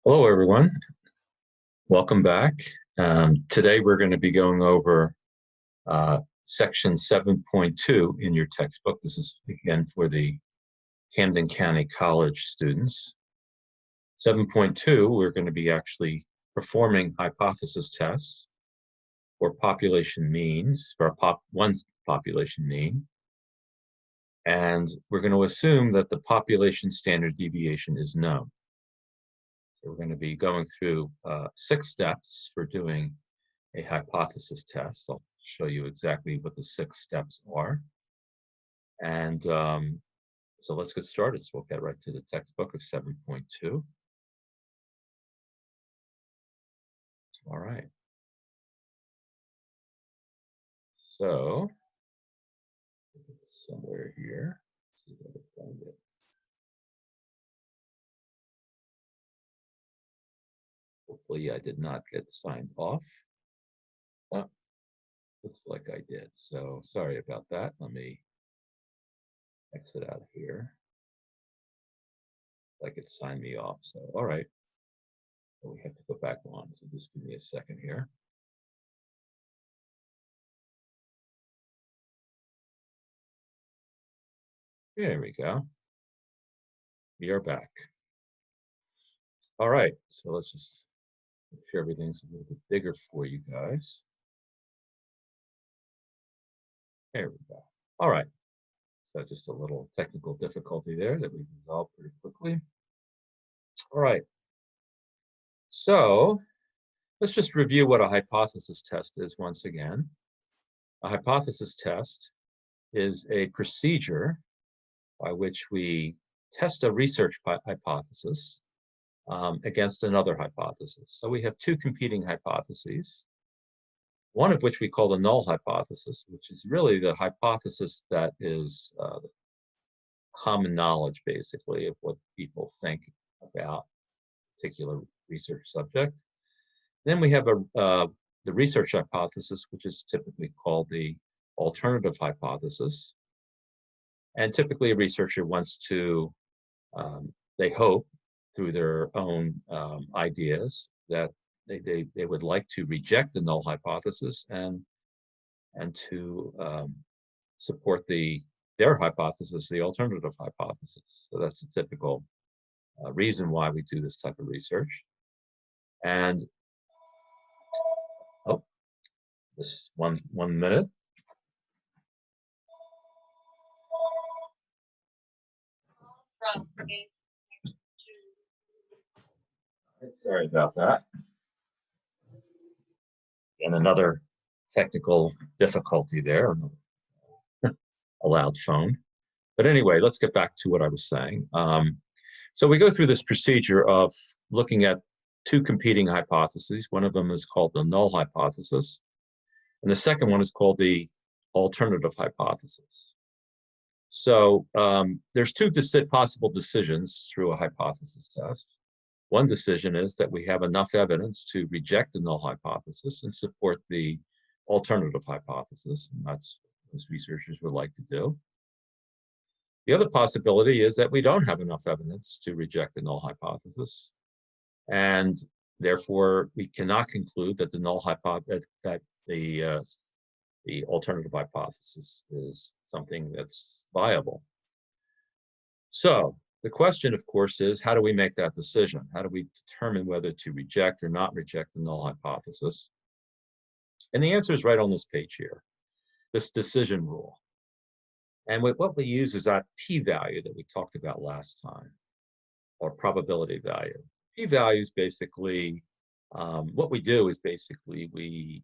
Hello, everyone. Welcome back. Today, we're going to be going over section 7.2 in your textbook. This is, again, for the Camden County College students. 7.2, we're going to be actually performing hypothesis tests for population means, for one population mean. And we're going to assume that the population standard deviation is known. We're going to be going through 6 steps for doing a hypothesis test. I'll show you exactly what the 6 steps are. And so let's get started. So we'll get right to the textbook of 7.2. All right. So it's somewhere here. Let's see if I can find it. Hopefully I did not get signed off. Oh, looks like I did. So sorry about that. Let me exit out of here. Like it signed me off. So all right. So we have to go back on. So just give me a second here. There we go. We are back. All right. So let's just make sure everything's a little bit bigger for you guys. There we go. All right. So just a little technical difficulty there that we resolved pretty quickly. All right. So let's just review what a hypothesis test is once again. A hypothesis test is a procedure by which we test a research hypothesis against another hypothesis. So we have 2 competing hypotheses, one of which we call the null hypothesis, which is really the hypothesis that is common knowledge, basically, of what people think about a particular research subject. Then we have the research hypothesis, which is typically called the alternative hypothesis. And typically a researcher wants to, they hope through their own ideas that they would like to reject the null hypothesis and to support their hypothesis, the alternative hypothesis. So that's a typical reason why we do this type of research. And this one minute. Sorry about that. And another technical difficulty there, a loud phone. But anyway, let's get back to what I was saying. So we go through this procedure of looking at 2 competing hypotheses. One of them is called the null hypothesis, and the second one is called the alternative hypothesis. So there's 2 possible decisions through a hypothesis test. One decision is that we have enough evidence to reject the null hypothesis and support the alternative hypothesis, and that's what researchers would like to do. The other possibility is that we don't have enough evidence to reject the null hypothesis, and therefore we cannot conclude that the alternative hypothesis is something that's viable. So the question, of course, is how do we make that decision? How do we determine whether to reject or not reject the null hypothesis? And the answer is right on this page here, this decision rule. And what we use is that p-value that we talked about last time, or probability value. P-value is basically, what we do is basically we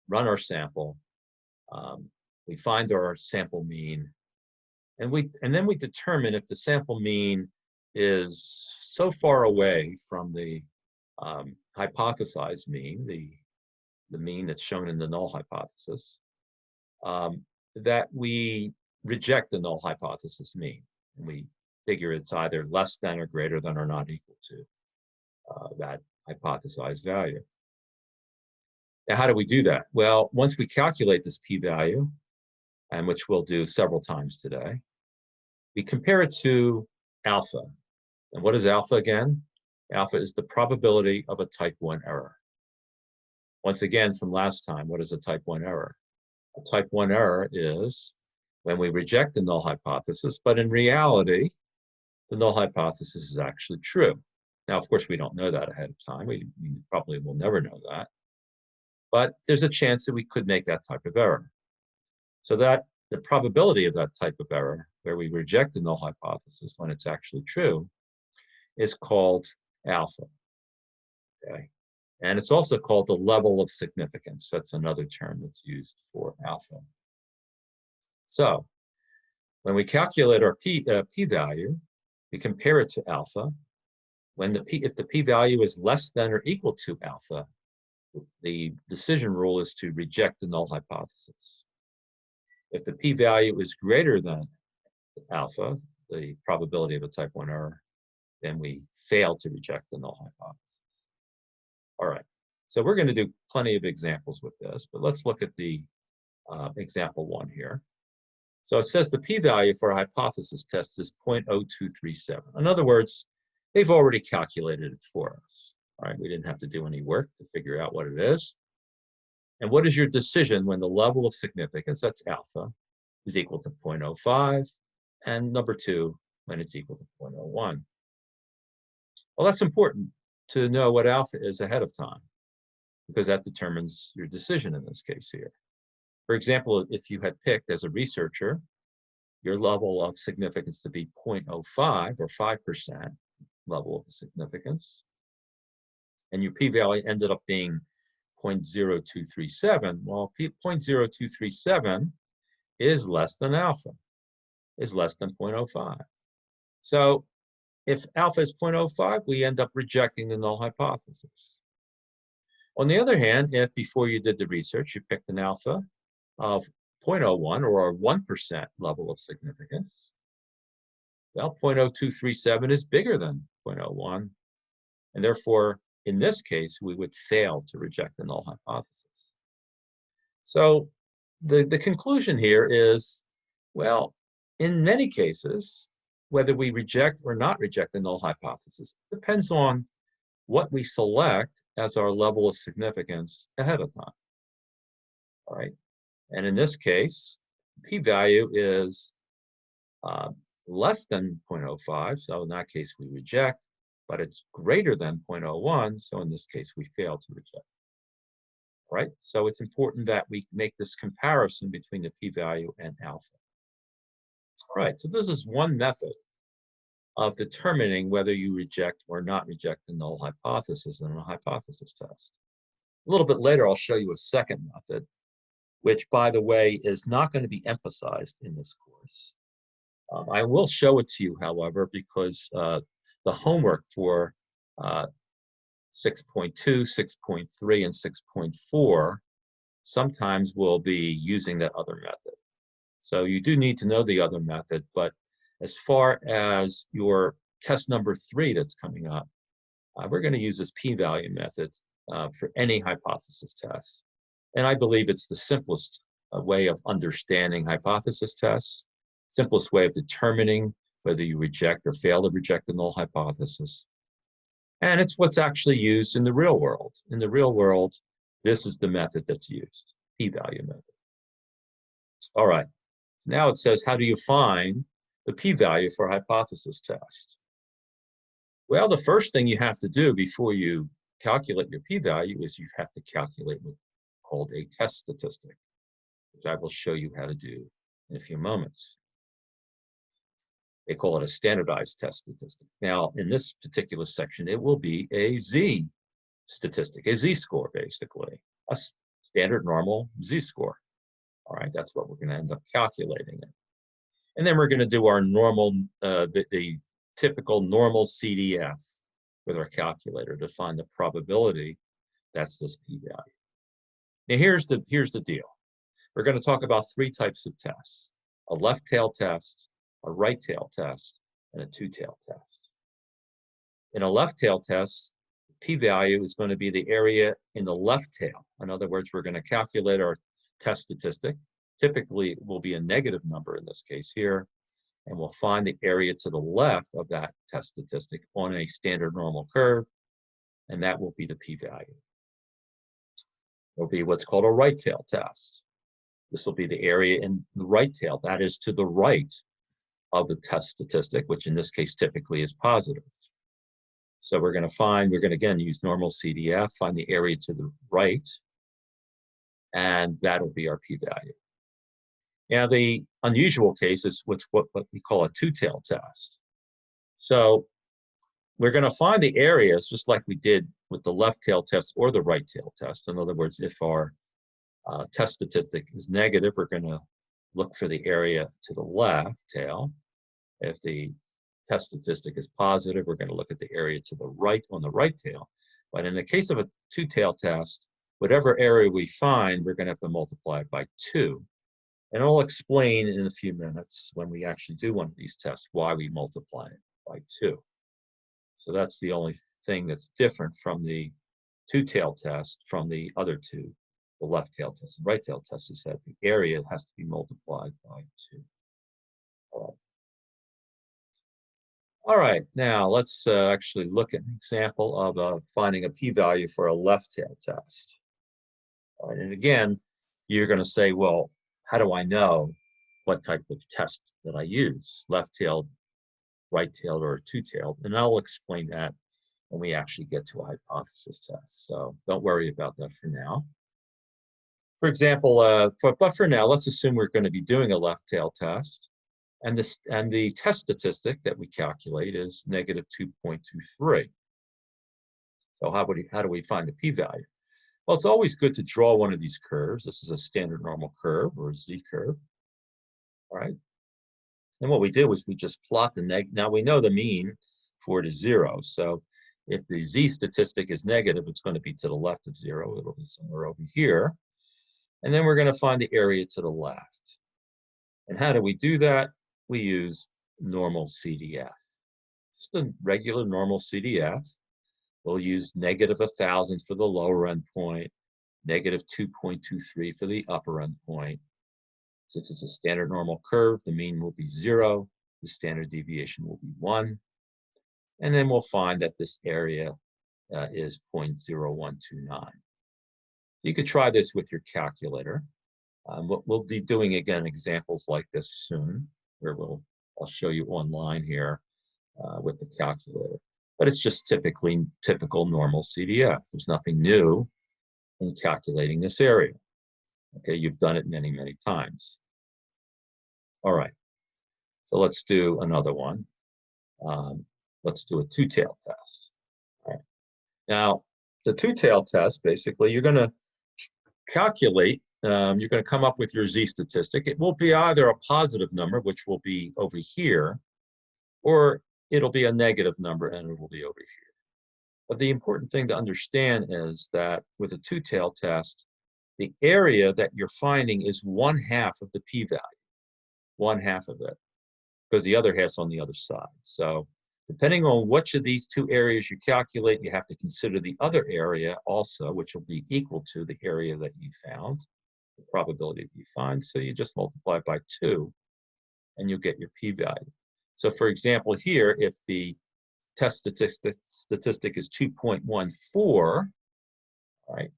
run our sample, we find our sample mean, and then we determine if the sample mean is so far away from the hypothesized mean, the mean that's shown in the null hypothesis, that we reject the null hypothesis mean. And we figure it's either less than or greater than or not equal to that hypothesized value. Now, how do we do that? Well, once we calculate this p-value, and which we'll do several times today, we compare it to alpha. And what is alpha again? Alpha is the probability of a type 1 error. Once again, from last time, what is a type 1 error? A type 1 error is when we reject the null hypothesis, but in reality, the null hypothesis is actually true. Now, of course, we don't know that ahead of time. We probably will never know that. But there's a chance that we could make that type of error. So that the probability of that type of error, where we reject the null hypothesis when it's actually true, is called alpha. Okay? And it's also called the level of significance. That's another term that's used for alpha. So when we calculate our p-value, we compare it to alpha. If the p-value is less than or equal to alpha, the decision rule is to reject the null hypothesis. If the p-value is greater than alpha, the probability of a type 1 error, then we fail to reject the null hypothesis. All right, so we're going to do plenty of examples with this, but let's look at the example 1 here. So it says the p-value for a hypothesis test is 0.0237. In other words, they've already calculated it for us. All right, we didn't have to do any work to figure out what it is. And what is your decision when the level of significance, that's alpha, is equal to 0.05, and number 2, when it's equal to 0.01? Well, that's important to know what alpha is ahead of time, because that determines your decision in this case here. For example, if you had picked as a researcher your level of significance to be 0.05 or 5% level of significance, and your p-value ended up being 0.0237, well, 0.0237 is less than alpha, is less than 0.05. So if alpha is 0.05, we end up rejecting the null hypothesis. On the other hand, if before you did the research, you picked an alpha of 0.01 or a 1% level of significance, well, 0.0237 is bigger than 0.01, and therefore, in this case, we would fail to reject the null hypothesis. So the conclusion here is, well, in many cases, whether we reject or not reject the null hypothesis depends on what we select as our level of significance ahead of time. All right. And in this case, p-value is less than 0.05. So in that case, we reject, but it's greater than 0.01. So in this case, we fail to reject. All right. So it's important that we make this comparison between the p-value and alpha. All right. So this is one method of determining whether you reject or not reject the null hypothesis in a hypothesis test. A little bit later, I'll show you a second method, which, by the way, is not going to be emphasized in this course. I will show it to you, however, because the homework for 6.2, 6.3, and 6.4 sometimes will be using that other method. So you do need to know the other method, but as far as your test number 3 that's coming up, we're going to use this p-value method for any hypothesis test. And I believe it's the simplest way of understanding hypothesis tests, simplest way of determining whether you reject or fail to reject the null hypothesis. And it's what's actually used in the real world. In the real world, this is the method that's used, p-value method. All right, now it says, how do you find the p-value for a hypothesis test? Well, the first thing you have to do before you calculate your p-value is you have to calculate what's called a test statistic, which I will show you how to do in a few moments. They call it a standardized test statistic. Now, in this particular section, it will be a z statistic, a z-score, basically, a standard normal z-score. All right, that's what we're going to end up calculating it. And then we're going to do our normal, the typical normal CDF with our calculator to find the probability. That's this p-value. Now here's the deal. We're going to talk about 3 types of tests: a left tail test, a right tail test, and a two-tail test. In a left tail test, p-value is going to be the area in the left tail. In other words, we're going to calculate our test statistic. Typically, it will be a negative number in this case here. and we'll find the area to the left of that test statistic on a standard normal curve, and that will be the p-value. There'll be what's called a right tail test. This will be the area in the right tail, that is to the right of the test statistic, which in this case typically is positive. So we're going to again use normal CDF, find the area to the right, and that'll be our p-value. Now, the unusual case is what we call a two-tail test. So we're going to find the areas just like we did with the left tail test or the right tail test. In other words, if our test statistic is negative, we're going to look for the area to the left tail. If the test statistic is positive, we're going to look at the area to the right on the right tail. But in the case of a two-tail test, whatever area we find, we're going to have to multiply it by 2. And I'll explain in a few minutes when we actually do one of these tests why we multiply it by 2. So that's the only thing that's different from the two-tail test from the other two, the left tail test and right tail test, is that the area has to be multiplied by 2. All right, now let's actually look at an example of finding a p-value for a left tail test. All right, and again, you're going to say, well, how do I know what type of test that I use, left-tailed, right-tailed, or two-tailed? And I'll explain that when we actually get to a hypothesis test. So don't worry about that for now. For example, but for now, let's assume we're going to be doing a left-tail test, and the test statistic that we calculate is negative 2.23. So how do we find the p-value? Well, it's always good to draw one of these curves. This is a standard normal curve or a z-curve. All right. And what we did was we just plot the now we know the mean for it is 0. So if the z statistic is negative, it's going to be to the left of 0. It'll be somewhere over here. And then we're going to find the area to the left. And how do we do that? We use normal CDF. Just a regular normal CDF. We'll use negative 1,000 for the lower end point, negative 2.23 for the upper end point. Since it's a standard normal curve, the mean will be 0. The standard deviation will be 1. And then we'll find that this area is 0.0129. You could try this with your calculator. We'll be doing, again, examples like this soon, where I'll show you online here with the calculator. But it's just typical normal CDF. There's nothing new in calculating this area. Okay, you've done it many, many times. All right, so let's do another one. Let's do a two-tail test. All right. Now, the two-tail test, basically, you're going to calculate, you're going to come up with your z statistic. It will be either a positive number, which will be over here, or it'll be a negative number and it will be over here. But the important thing to understand is that with a two-tail test, the area that you're finding is 1/2 of the p-value, 1/2 of it, because the other half's on the other side. So depending on which of these two areas you calculate, you have to consider the other area also, which will be equal to the area that you found, the probability that you find. So you just multiply by 2 and you'll get your p-value. So for example, here, if the test statistic is 2.14, right?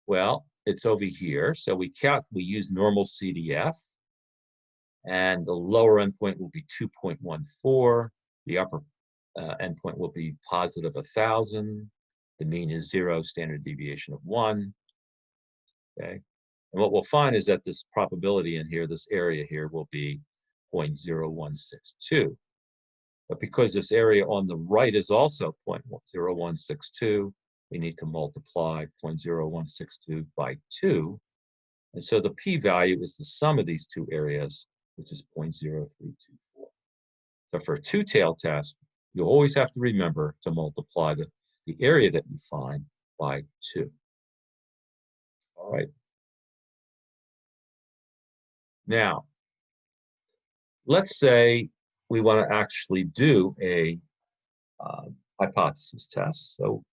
Well, it's over here. So we use normal CDF, and the lower endpoint will be 2.14. The upper endpoint will be positive 1,000. The mean is 0, standard deviation of 1. Okay. And what we'll find is that this probability in here, this area here, will be 0.0162. But because this area on the right is also 0.0162, we need to multiply 0.0162 by 2. And so the p-value is the sum of these two areas, which is 0.0324. So for a two-tail test, you always have to remember to multiply the area that you find by 2. All right. Now, let's say we want to actually do a hypothesis test. So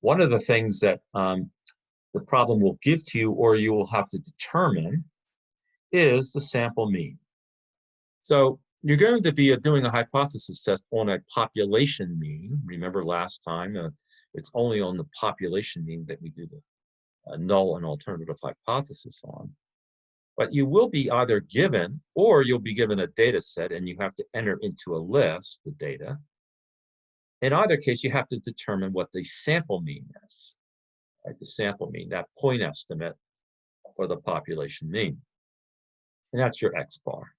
one of the things that the problem will give to you, or you will have to determine, is the sample mean. So You're going to be doing a hypothesis test on a population mean. Remember last time, it's only on the population mean that we do the null and alternative hypothesis on. But you will be either given, or you'll be given a data set and you have to enter into a list the data. In either case, you have to determine what the sample mean is, right? The sample mean, that point estimate for the population mean. And that's your X bar.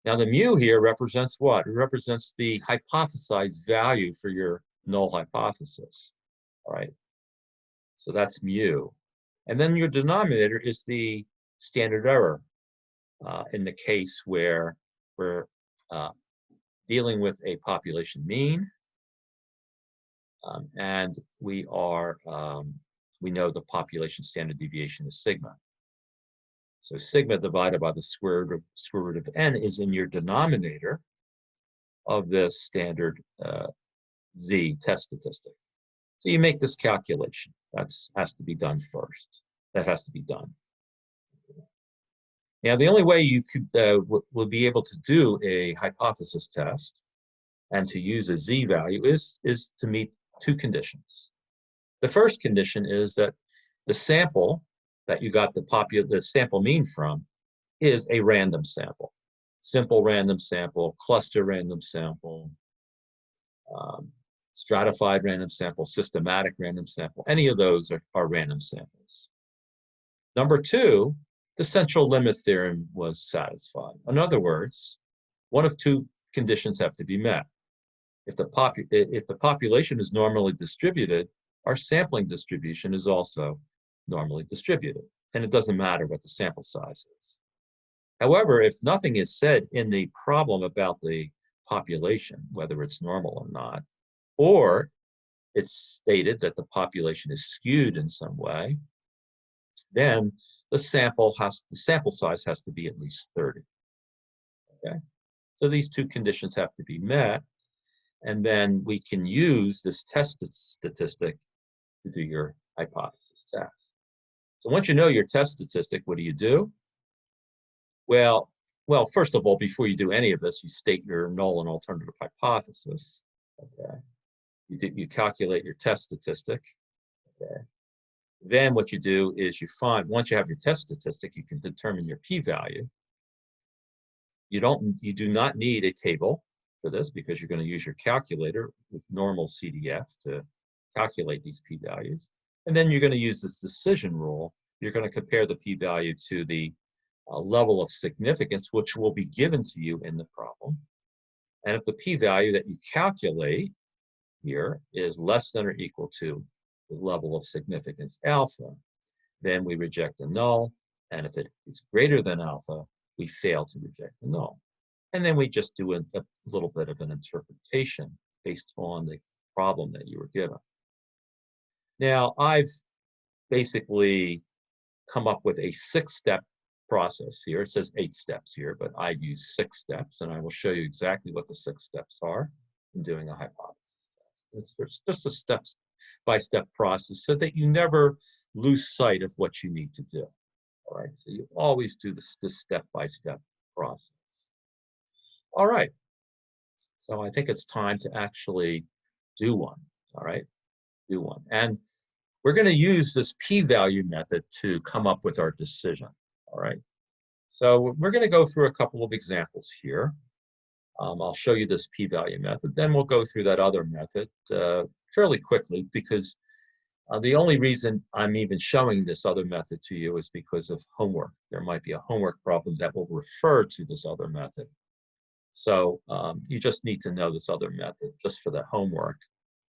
Now the mu here represents what? It represents the hypothesized value for your null hypothesis, all right? So that's mu. And then your denominator is the standard error in the case where we're dealing with a population mean, and we know the population standard deviation is sigma. So sigma divided by the square root of n is in your denominator of this standard z test statistic. So you make this calculation. That has to be done first. That has to be done. Now, the only way you could will be able to do a hypothesis test and to use a z value is to meet two conditions. The first condition is that the sample that you got the sample mean from is a random sample. Simple random sample, cluster random sample, stratified random sample, systematic random sample. Any of those are random samples. Number two, the central limit theorem was satisfied. In other words, one of two conditions have to be met. If the population is normally distributed, our sampling distribution is also normally distributed, and it doesn't matter what the sample size is. However, if nothing is said in the problem about the population, whether it's normal or not, or it's stated that the population is skewed in some way, then the sample size has to be at least 30. Okay, so these two conditions have to be met, and then we can use this test statistic to do your hypothesis test. So once you know your test statistic, what do? Well, first of all, before you do any of this, you state your null and alternative hypothesis. Okay, you calculate your test statistic. Okay. Then what you do is you find, once you have your test statistic, you can determine your p-value. You do not need a table for this because you're going to use your calculator with normal CDF to calculate these p-values. And then you're going to use this decision rule. You're going to compare the p-value to the level of significance, which will be given to you in the problem. And if the p-value that you calculate here is less than or equal to the level of significance alpha, then we reject the null. And if it is greater than alpha, we fail to reject the null. And then we just do a little bit of an interpretation based on the problem that you were given. Now, I've basically come up with a 6-step process here. It says 8 steps here, but I use 6 steps, and I will show you exactly what the 6 steps are in doing a hypothesis test. It's just a step-by-step process so that you never lose sight of what you need to do. All right, so you always do this step-by-step process. All right, so I think it's time to actually do one. All right, do one. And we're going to use this p-value method to come up with our decision. All right, so we're going to go through a couple of examples here. I'll show you this p-value method, then we'll go through that other method fairly quickly, because the only reason I'm even showing this other method to you is because of homework. There might be a homework problem that will refer to this other method. So you just need to know this other method just for the homework.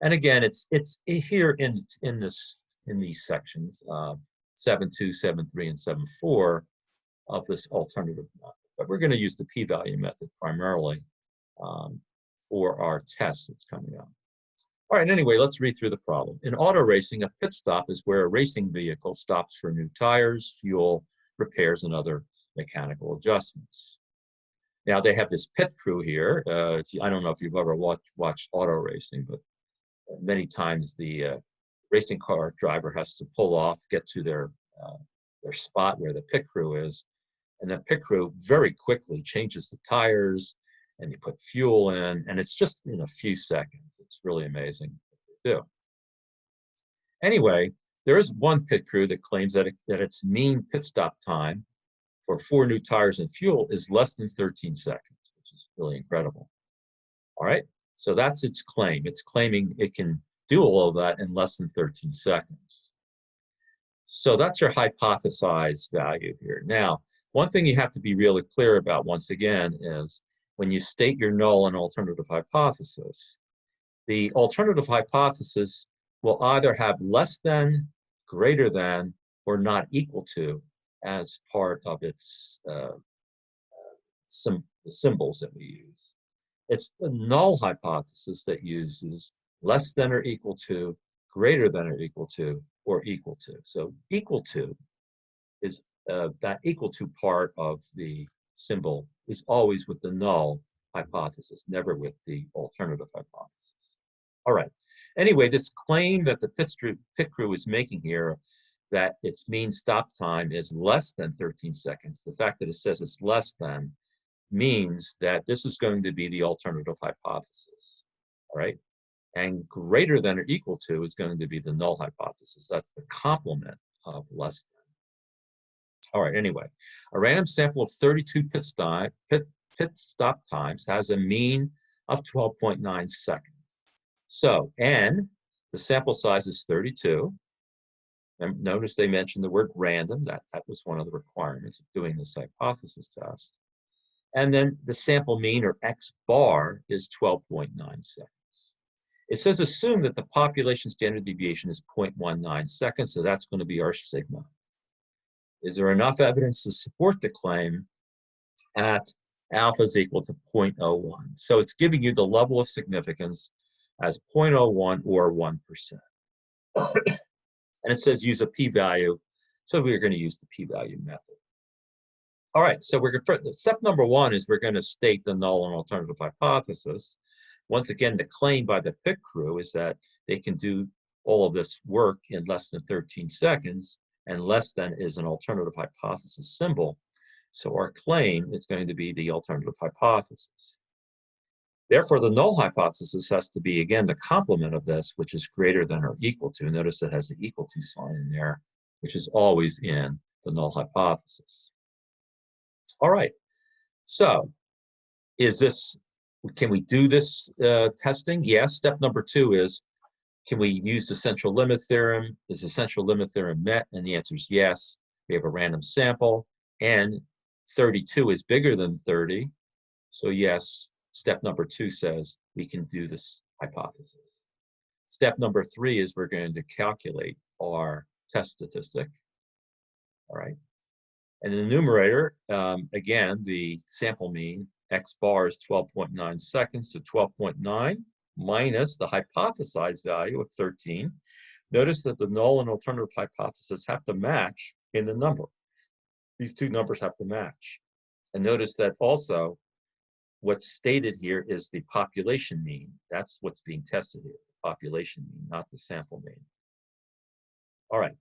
And again, it's here in these sections, 7.2, 7.3, and 7.4 of this alternative method. But we're going to use the p-value method primarily for our test that's coming up. All right, anyway, let's read through the problem. In auto racing, a pit stop is where a racing vehicle stops for new tires, fuel, repairs, and other mechanical adjustments. Now, they have this pit crew here. I don't know if you've ever watched auto racing, but many times the racing car driver has to pull off, get to their spot where the pit crew is, And the pit crew very quickly changes the tires and you put fuel in, and it's just in a few seconds. It's really amazing what they do. Anyway, there is one pit crew that claims that its mean pit stop time for 4 new tires and fuel is less than 13 seconds, which is really incredible. All right, so that's its claim. It's claiming it can do all of that in less than 13 seconds. So that's your hypothesized value here. Now, one thing you have to be really clear about, once again, is when you state your null and alternative hypothesis, the alternative hypothesis will either have less than, greater than, or not equal to as part of its the symbols that we use. It's the null hypothesis that uses less than or equal to, greater than or equal to, or equal to. So equal to is that equal to part of the symbol is always with the null hypothesis, never with the alternative hypothesis. All right. Anyway, this claim that the pit crew is making here, that its mean stop time is less than 13 seconds, the fact that it says it's less than means that this is going to be the alternative hypothesis. All right. And greater than or equal to is going to be the null hypothesis. That's the complement of less than. All right, anyway, a random sample of 32 pit stop times has a mean of 12.9 seconds. So n, the sample size is 32. And notice they mentioned the word random. That was one of the requirements of doing this hypothesis test. And then the sample mean, or x bar, is 12.9 seconds. It says assume that the population standard deviation is 0.19 seconds, so that's going to be our sigma. Is there enough evidence to support the claim at alpha is equal to 0.01? So it's giving you the level of significance as 0.01 or 1%. And it says use a p-value, so we're going to use the p-value method. All right, so step number 1 is we're going to state the null and alternative hypothesis. Once again, the claim by the pit crew is that they can do all of this work in less than 13 seconds, and less than is an alternative hypothesis symbol. So our claim is going to be the alternative hypothesis. Therefore, the null hypothesis has to be, again, the complement of this, which is greater than or equal to. Notice it has the equal to sign in there, which is always in the null hypothesis. All right, so can we do this testing? Yes. Step number 2 is, can we use the central limit theorem? Is the central limit theorem met? And the answer is yes. We have a random sample, and 32 is bigger than 30. So yes, step number 2 says we can do this hypothesis. Step number 3 is we're going to calculate our test statistic. All right. And in the numerator, again, the sample mean, x bar, is 12.9 seconds, so 12.9 minus the hypothesized value of 13. Notice that the null and alternative hypothesis have to match in the number. These two numbers have to match. And notice that also what's stated here is the population mean. That's what's being tested here, the population mean, not the sample mean. All right,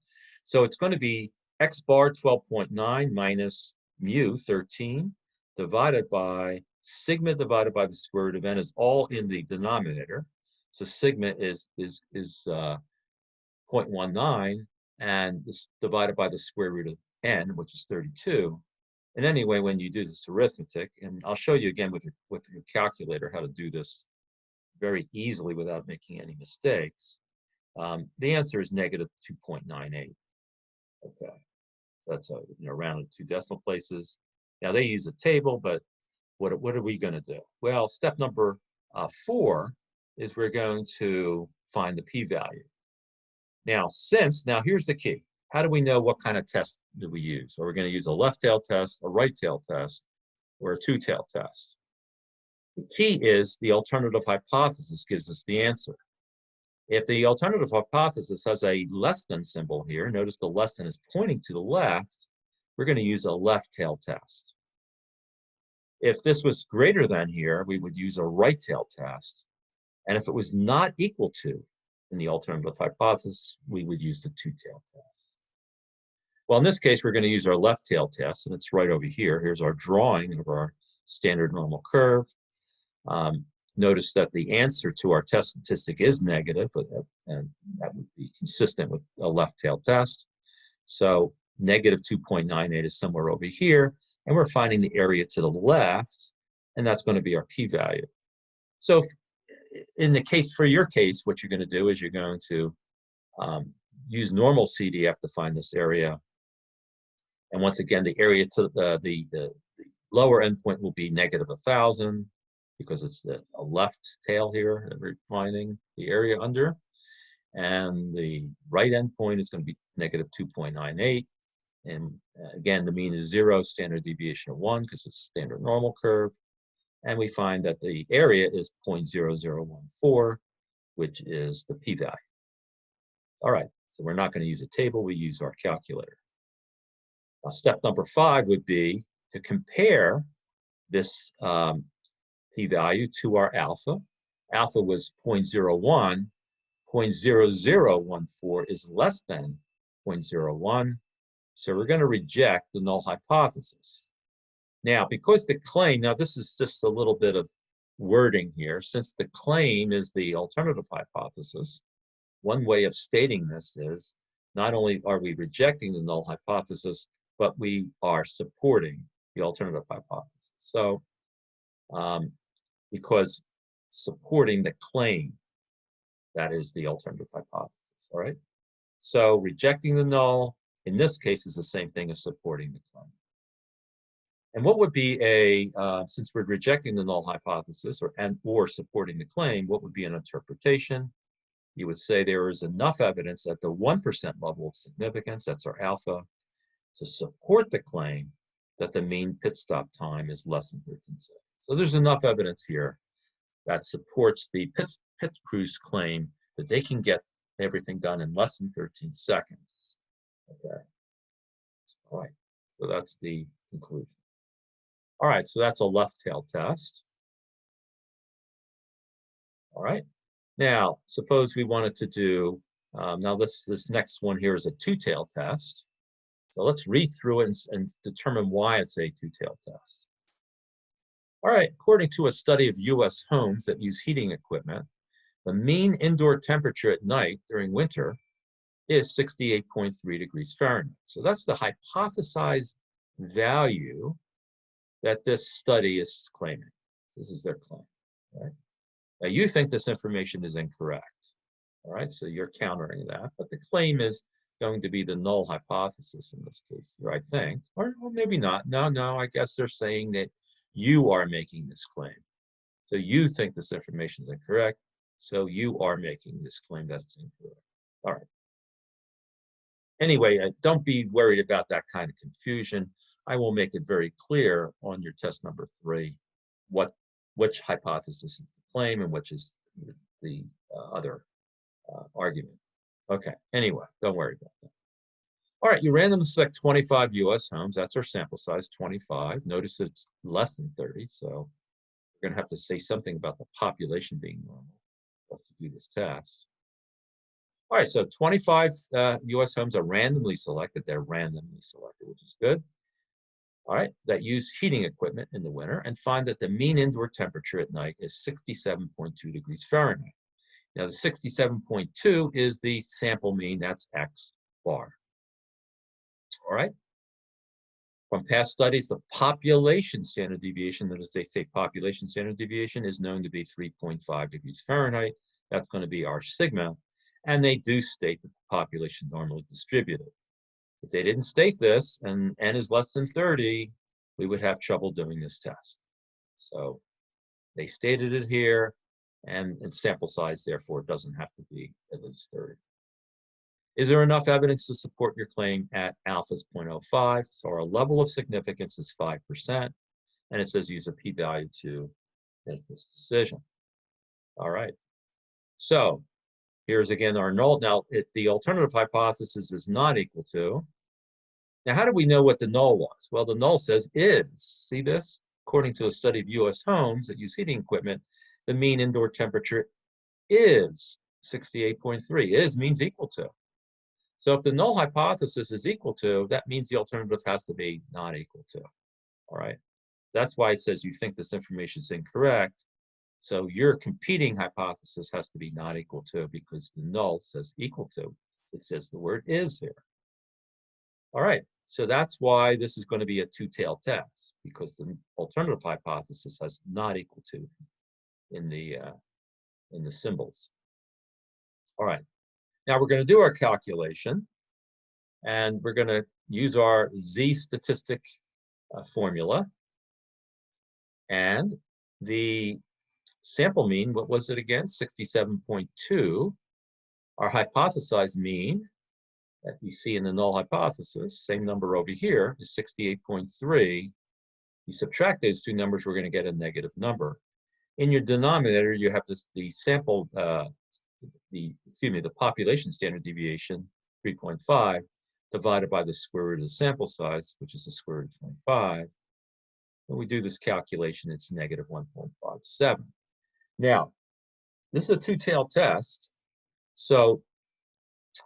so it's going to be x bar 12.9 minus mu 13 divided by sigma divided by the square root of n is all in the denominator. So sigma is 0.19, and this divided by the square root of n, which is 32. And anyway, when you do this arithmetic, and I'll show you again with your calculator how to do this very easily without making any mistakes, the answer is negative 2.98. Okay, so that's rounded 2 decimal places. Now they use a table, but what are we going to do? Well, step number 4 is we're going to find the p-value. Now here's the key. How do we know what kind of test do we use? Are we going to use a left-tail test, a right-tail test, or a two-tail test? The key is the alternative hypothesis gives us the answer. If the alternative hypothesis has a less than symbol here, notice the less than is pointing to the left, we're going to use a left-tail test. If this was greater than here, we would use a right-tail test. And if it was not equal to in the alternative hypothesis, we would use the two-tail test. Well, in this case, we're going to use our left tail test, and it's right over here. Here's our drawing of our standard normal curve. Notice that the answer to our test statistic is negative, and that would be consistent with a left tail test. So negative 2.98 is somewhere over here, and we're finding the area to the left, and that's going to be our p-value. So in the case, for your case, what you're going to do is you're going to use normal CDF to find this area. And once again, the area to the lower endpoint will be negative 1,000 because it's a left tail here that we're finding the area under. And the right endpoint is going to be negative 2.98. And again, the mean is 0, standard deviation of 1 because it's a standard normal curve. And we find that the area is 0.0014, which is the p-value. All right, so we're not going to use a table, we use our calculator. Now, step number 5 would be to compare this p-value to our alpha. Alpha was 0.01, 0.0014 is less than 0.01, so we're going to reject the null hypothesis. Now, because the claim, now this is just a little bit of wording here, since the claim is the alternative hypothesis, one way of stating this is not only are we rejecting the null hypothesis, but we are supporting the alternative hypothesis. So, because supporting the claim, that is the alternative hypothesis, all right? So rejecting the null, in this case, is the same thing as supporting the claim. And what would be since we're rejecting the null hypothesis or supporting the claim, what would be an interpretation? You would say there is enough evidence at the 1% level of significance, that's our alpha, to support the claim that the mean pit stop time is less than 13 seconds. So there's enough evidence here that supports the pit crew's claim that they can get everything done in less than 13 seconds. Okay. All right. So that's the conclusion. All right. So that's a left tail test. All right. Now, suppose we wanted to do, now this next one here is a two-tail test. So let's read through it and determine why it's a two-tail test. All right, according to a study of US homes that use heating equipment, the mean indoor temperature at night during winter is 68.3 degrees Fahrenheit. So that's the hypothesized value that this study is claiming. So this is their claim, right? Now you think this information is incorrect, all right? So you're countering that, but the claim is going to be the null hypothesis in this case here, I think, or maybe not. No, I guess they're saying that you are making this claim. So you think this information is incorrect, so you are making this claim that it's incorrect. All right. Anyway, don't be worried about that kind of confusion. I will make it very clear on your test number 3 which hypothesis is the claim and which is the other argument. Okay, anyway, don't worry about that. All right, you randomly select 25 US homes. That's our sample size, 25. Notice it's less than 30, so we're going to have to say something about the population being normal to do this test. All right, so 25 US homes are randomly selected. They're randomly selected, which is good. All right, that use heating equipment in the winter and find that the mean indoor temperature at night is 67.2 degrees Fahrenheit. Now, the 67.2 is the sample mean, that's X bar. All right. From past studies, the population standard deviation, notice they say population standard deviation, is known to be 3.5 degrees Fahrenheit. That's going to be our sigma. And they do state that the population normally distributed. If they didn't state this and n is less than 30, we would have trouble doing this test. So they stated it here, and sample size, therefore, doesn't have to be at least 30. Is there enough evidence to support your claim at alpha is 0.05? So our level of significance is 5%, and it says use a p-value to make this decision. All right. So here's again our null. Now, if the alternative hypothesis is not equal to, now how do we know what the null was? Well, the null says is. See this? According to a study of US homes that use heating equipment, the mean indoor temperature is 68.3. Is means equal to. So if the null hypothesis is equal to, that means the alternative has to be not equal to. All right. That's why it says you think this information is incorrect. So your competing hypothesis has to be not equal to because the null says equal to. It says the word is here. All right. So that's why this is going to be a two-tailed test, because the alternative hypothesis has not equal to in the symbols. All right. Now we're going to do our calculation, and we're going to use our z statistic formula. And the sample mean, what was it again? 67.2. Our hypothesized mean that we see in the null hypothesis, same number over here, is 68.3. You subtract those two numbers, we're going to get a negative number. In your denominator, you have this, the population standard deviation, 3.5, divided by the square root of the sample size, which is the square root of 25. When we do this calculation, it's negative 1.57. Now, this is a two-tailed test. So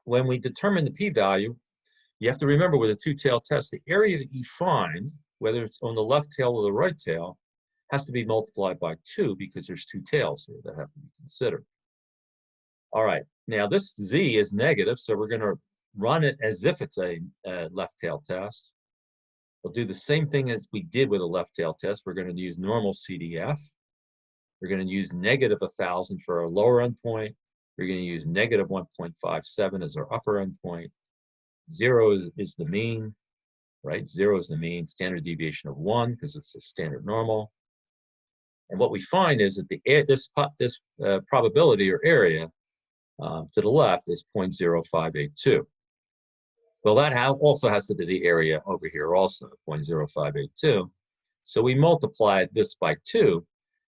when we determine the p-value, you have to remember with a two-tailed test, the area that you find, whether it's on the left tail or the right tail, has to be multiplied by 2 because there's two tails here that have to be considered. All right, now this z is negative, so we're going to run it as if it's a left tail test. We'll do the same thing as we did with a left tail test. We're going to use normal CDF. We're going to use negative 1,000 for our lower endpoint. We're going to use negative 1.57 as our upper endpoint. 0 is the mean, right? 0 is the mean, standard deviation of 1 because it's a standard normal. And what we find is that this probability or area to the left is 0.0582. Well, that also has to be the area over here also, 0.0582. So we multiply this by 2,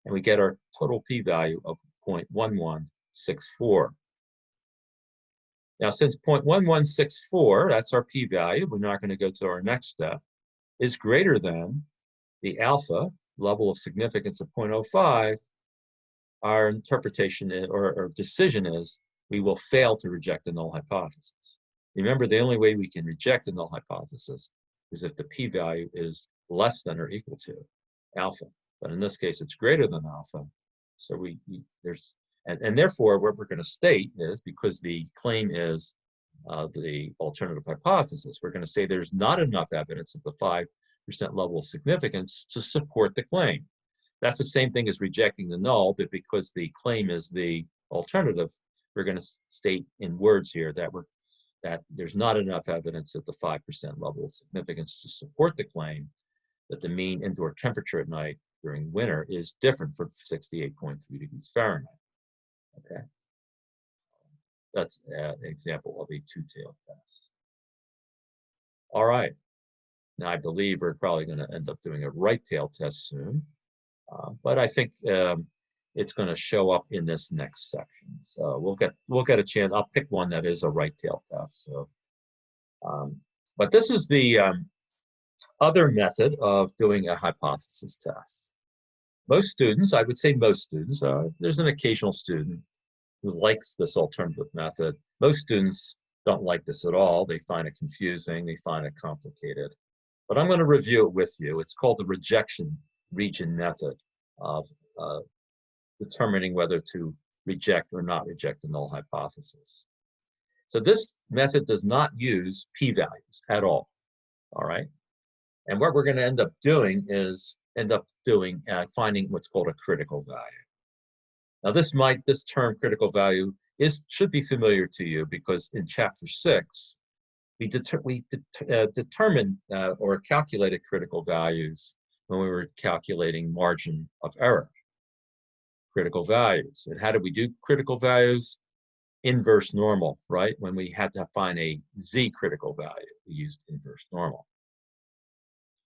and we get our total p-value of 0.1164. Now, since 0.1164, that's our p-value, we're not going to go to our next step, is greater than the alpha level of significance of 0.05, our interpretation or decision is we will fail to reject the null hypothesis. Remember, the only way we can reject the null hypothesis is if the p-value is less than or equal to alpha. But in this case, it's greater than alpha. So and therefore, what we're going to state is, because the claim is the alternative hypothesis, we're going to say there's not enough evidence at the 5% level of significance to support the claim. That's the same thing as rejecting the null, but because the claim is the alternative, we're going to state in words here that there's not enough evidence at the 5% level of significance to support the claim that the mean indoor temperature at night during winter is different from 68.3 degrees Fahrenheit. Okay, that's an example of a two-tailed test. All right, now I believe we're probably going to end up doing a right-tailed test soon, but I think it's going to show up in this next section. So we'll get a chance. I'll pick one that is a right-tailed test. So, but this is the other method of doing a hypothesis test. Most students, I would say most students, there's an occasional student who likes this alternative method. Most students don't like this at all. They find it confusing. They find it complicated. But I'm going to review it with you. It's called the rejection region method of determining whether to reject or not reject the null hypothesis. So this method does not use p-values at all. All right. And what we're going to end up doing is finding what's called a critical value. Now, this term critical value should be familiar to you, because in chapter 6, we determined or calculated critical values when we were calculating margin of error. Critical values. And how did we do critical values? Inverse normal, right? When we had to find a z critical value, we used inverse normal.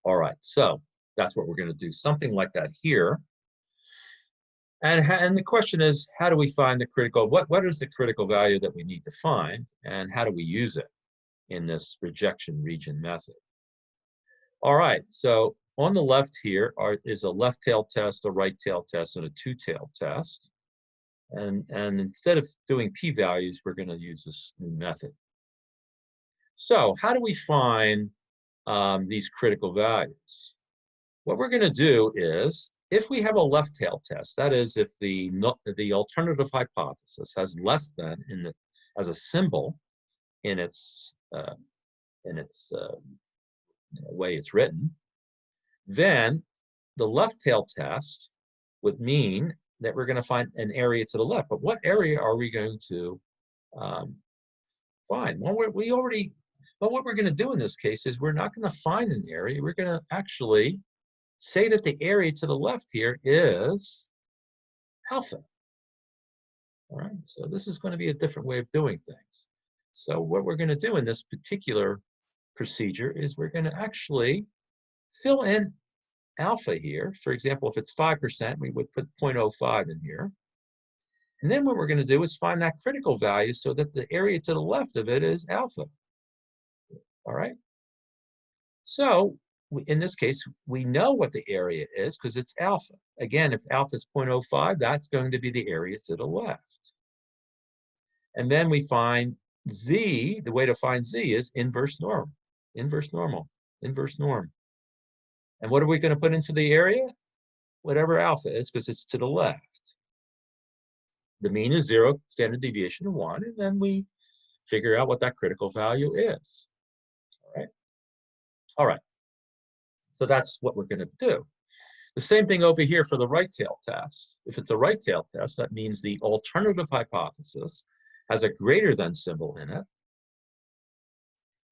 All right, so that's what we're going to do, something like that here. And the question is, how do we find the critical, what is the critical value that we need to find, and how do we use it in this rejection region method? All right, so on the left here is a left tail test, a right tail test, and a two-tailed test. And instead of doing p-values, we're going to use this new method. So how do we find these critical values? What we're going to do is, if we have a left tail test, that is, if the alternative hypothesis has less than as a symbol in its way it's written, then the left tail test would mean that we're going to find an area to the left. But what area are we going to find? Well, what we're going to do in this case is we're not going to find an area. We're going to actually say that the area to the left here is alpha. All right, so this is going to be a different way of doing things. So what we're going to do in this particular procedure is we're going to actually fill in alpha here. For example, if it's 5%, we would put 0.05 in here. And then what we're going to do is find that critical value so that the area to the left of it is alpha. All right. So in this case, we know what the area is because it's alpha. Again, if alpha is 0.05, that's going to be the area to the left. And then we find z. The way to find z is inverse norm, inverse normal, inverse norm. And what are we going to put into the area? Whatever alpha is, because it's to the left. The mean is 0, standard deviation of 1, and then we figure out what that critical value is. All right. All right. So that's what we're going to do. The same thing over here for the right tail test. If it's a right tail test, that means the alternative hypothesis has a greater than symbol in it.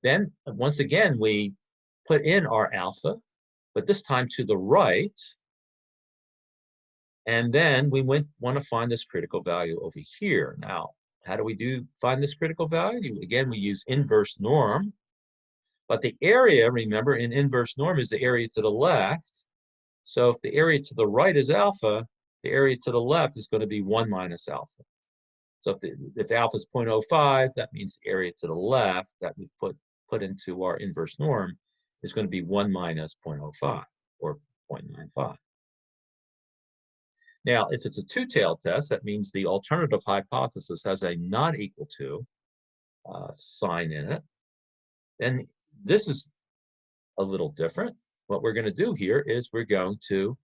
Then, once again, we put in our alpha, but this time to the right. And then we want to find this critical value over here. Now, how do we find this critical value? Again, we use inverse norm. But the area, remember, in inverse norm is the area to the left. So if the area to the right is alpha, the area to the left is going to be 1 minus alpha. So if alpha is 0.05, that means the area to the left that we put into our inverse norm is going to be 1 minus 0.05 or 0.95. Now, if it's a two-tailed test, that means the alternative hypothesis has a not equal to sign in it. Then this is a little different. What we're going to do here is we're going to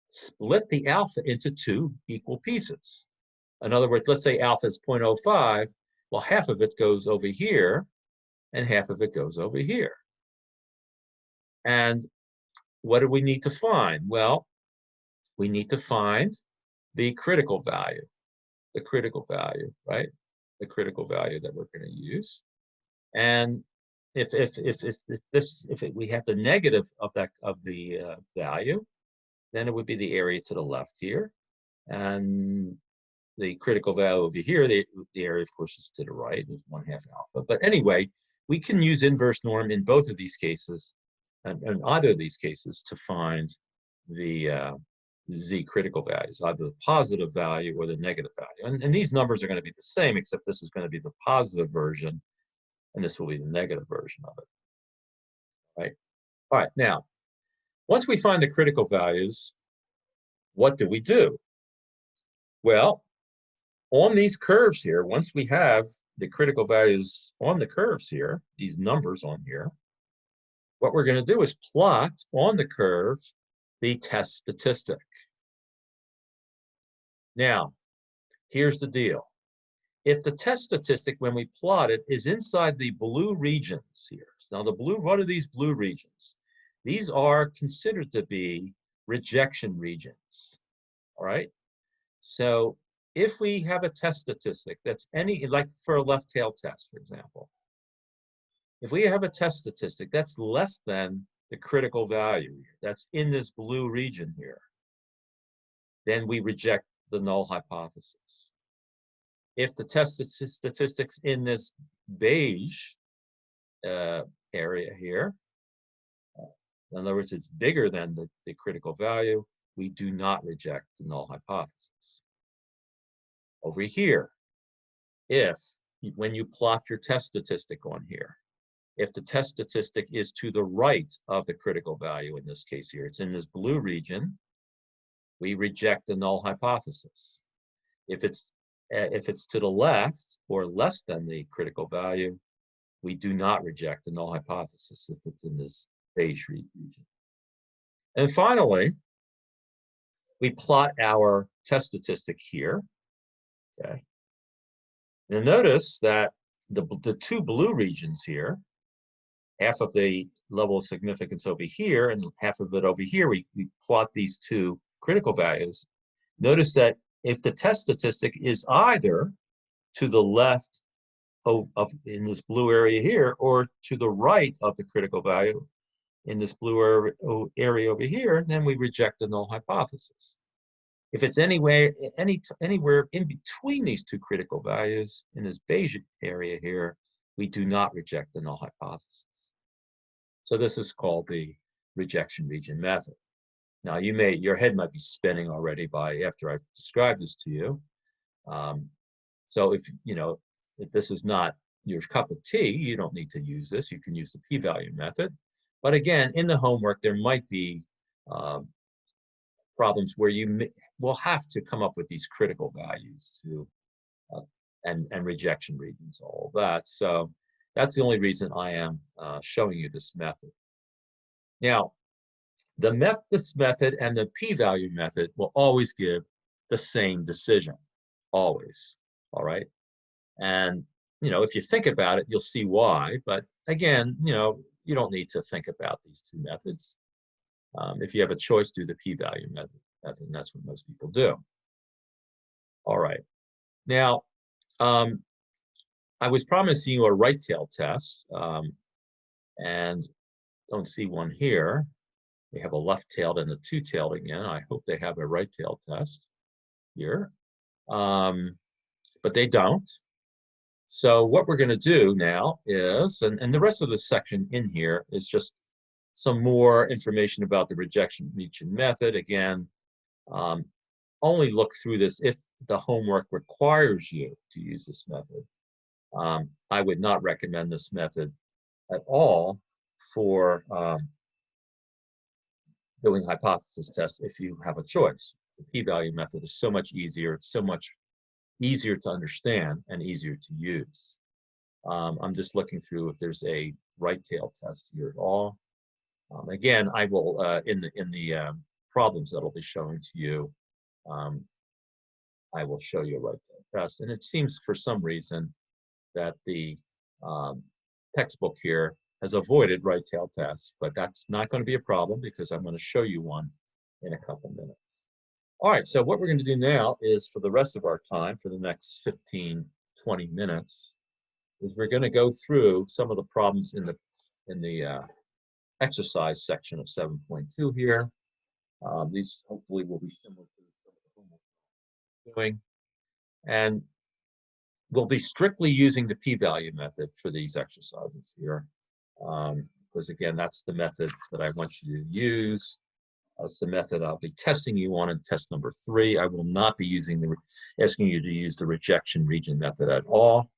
split the alpha into 2 equal pieces. In other words, let's say alpha is 0.05. Well, half of it goes over here, and half of it goes over here. And what do we need to find? Well, we need to find the critical value, right? The critical value that we're going to use. And if we have the negative of the value, then it would be the area to the left here, and the critical value over here, the area, of course, is to the right, is 1/2 alpha. But anyway, we can use inverse norm in both of these cases, and either of these cases, to find the z critical values, either the positive value or the negative value. And these numbers are going to be the same, except this is going to be the positive version, and this will be the negative version of it. Right? All right, now, once we find the critical values, what do we do? Well, on these curves here, once we have the critical values on the curves here, these numbers on here, what we're going to do is plot on the curve the test statistic. Now, here's the deal. If the test statistic, when we plot it, is inside the blue regions here. Now, what are these blue regions? These are considered to be rejection regions. All right? So if we have a test statistic that's like for a left tail test, for example, if we have a test statistic that's less than the critical value that's in this blue region here, then we reject the null hypothesis. If the test statistics in this beige area here, in other words, it's bigger than the critical value, we do not reject the null hypothesis. Over here, when you plot your test statistic on here, if the test statistic is to the right of the critical value, in this case here, it's in this blue region, we reject the null hypothesis. If it's to the left or less than the critical value, we do not reject the null hypothesis if it's in this beige region. And finally, we plot our test statistic here. Okay. Now notice that the two blue regions here, half of the level of significance over here and half of it over here, we plot these two critical values. Notice that if the test statistic is either to the left of in this blue area here or to the right of the critical value in this blue area over here, then we reject the null hypothesis. If it's anywhere in between these two critical values in this beige area here, we do not reject the null hypothesis. So this is called the rejection region method. Now your head might be spinning already after I've described this to you. So if this is not your cup of tea, you don't need to use this. You can use the p-value method. But again, in the homework, there might be problems where you will have to come up with these critical values to and rejection regions, all of that. So that's the only reason I am showing you this method. Now, this method and the p-value method will always give the same decision, always. All right. And if you think about it, you'll see why. But again, you don't need to think about these two methods. If you have a choice, do the p-value method. And that's what most people do. All right. Now, I was promising you a right-tailed test, and don't see one here. We have a left-tailed and a two-tailed again. I hope they have a right-tailed test here, but they don't. So what we're going to do now is, and the rest of the section in here is just some more information about the rejection region method. Again, only look through this if the homework requires you to use this method. I would not recommend this method at all for doing hypothesis tests if you have a choice. The p-value method is so much easier. It's so much easier to understand and easier to use. I'm just looking through if there's a right-tailed test here at all. Again, I will in the problems that I'll be showing to you, I will show you a right-tailed test. And it seems for some reason that the textbook here has avoided right-tailed tests, but that's not going to be a problem because I'm going to show you one in a couple minutes. All right, so what we're going to do now is for the rest of our time, for the next 15, 20 minutes, is we're going to go through some of the problems in the exercise section of 7.2 here. These hopefully will be similar to some of the homework we're doing. And we'll be strictly using the p-value method for these exercises here. Because again, that's the method that I want you to use. That's the method I'll be testing you on in test number 3. I will not be asking you to use the rejection region method at all.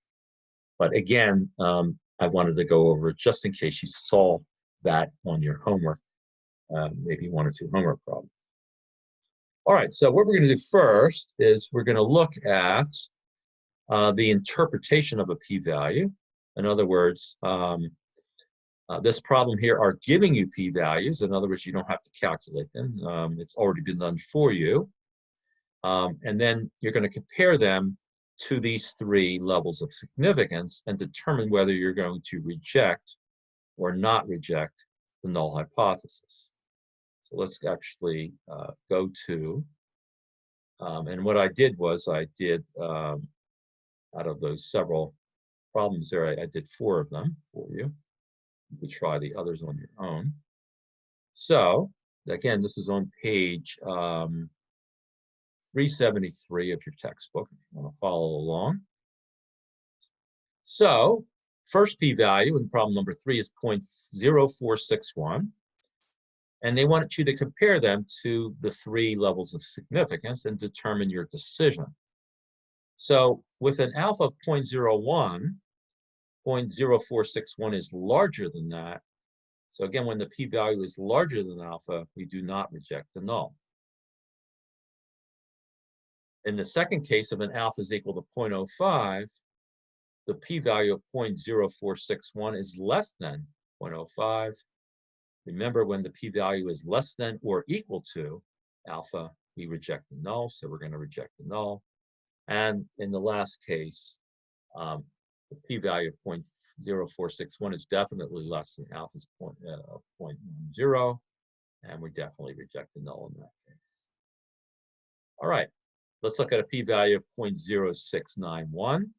But again, I wanted to go over it just in case you saw that on your homework, maybe 1 or 2 homework problems. All right, so what we're going to do first is we're going to look at the interpretation of a p-value. In other words, this problem here are giving you p-values. In other words, you don't have to calculate them. It's already been done for you. And then you're going to compare them to these 3 levels of significance and determine whether you're going to reject or not reject the null hypothesis. So let's actually go to, and what I did was I did, out of those several problems there, I did 4 of them for you. You could try the others on your own. So again, this is on page 373 of your textbook if you want to follow along. So first p-value in problem number 3 is 0.0461. And they want you to compare them to the 3 levels of significance and determine your decision. So with an alpha of 0.01, 0.0461 is larger than that. So again, when the p-value is larger than alpha, we do not reject the null. In the second case, if an alpha is equal to 0.05, the p-value of 0.0461 is less than 0.05. Remember, when the p-value is less than or equal to alpha, we reject the null, so we're going to reject the null. And in the last case, the p-value of 0.0461 is definitely less than alpha's 0.10, and we definitely reject the null in that case. All right, let's look at a p-value of 0.0691.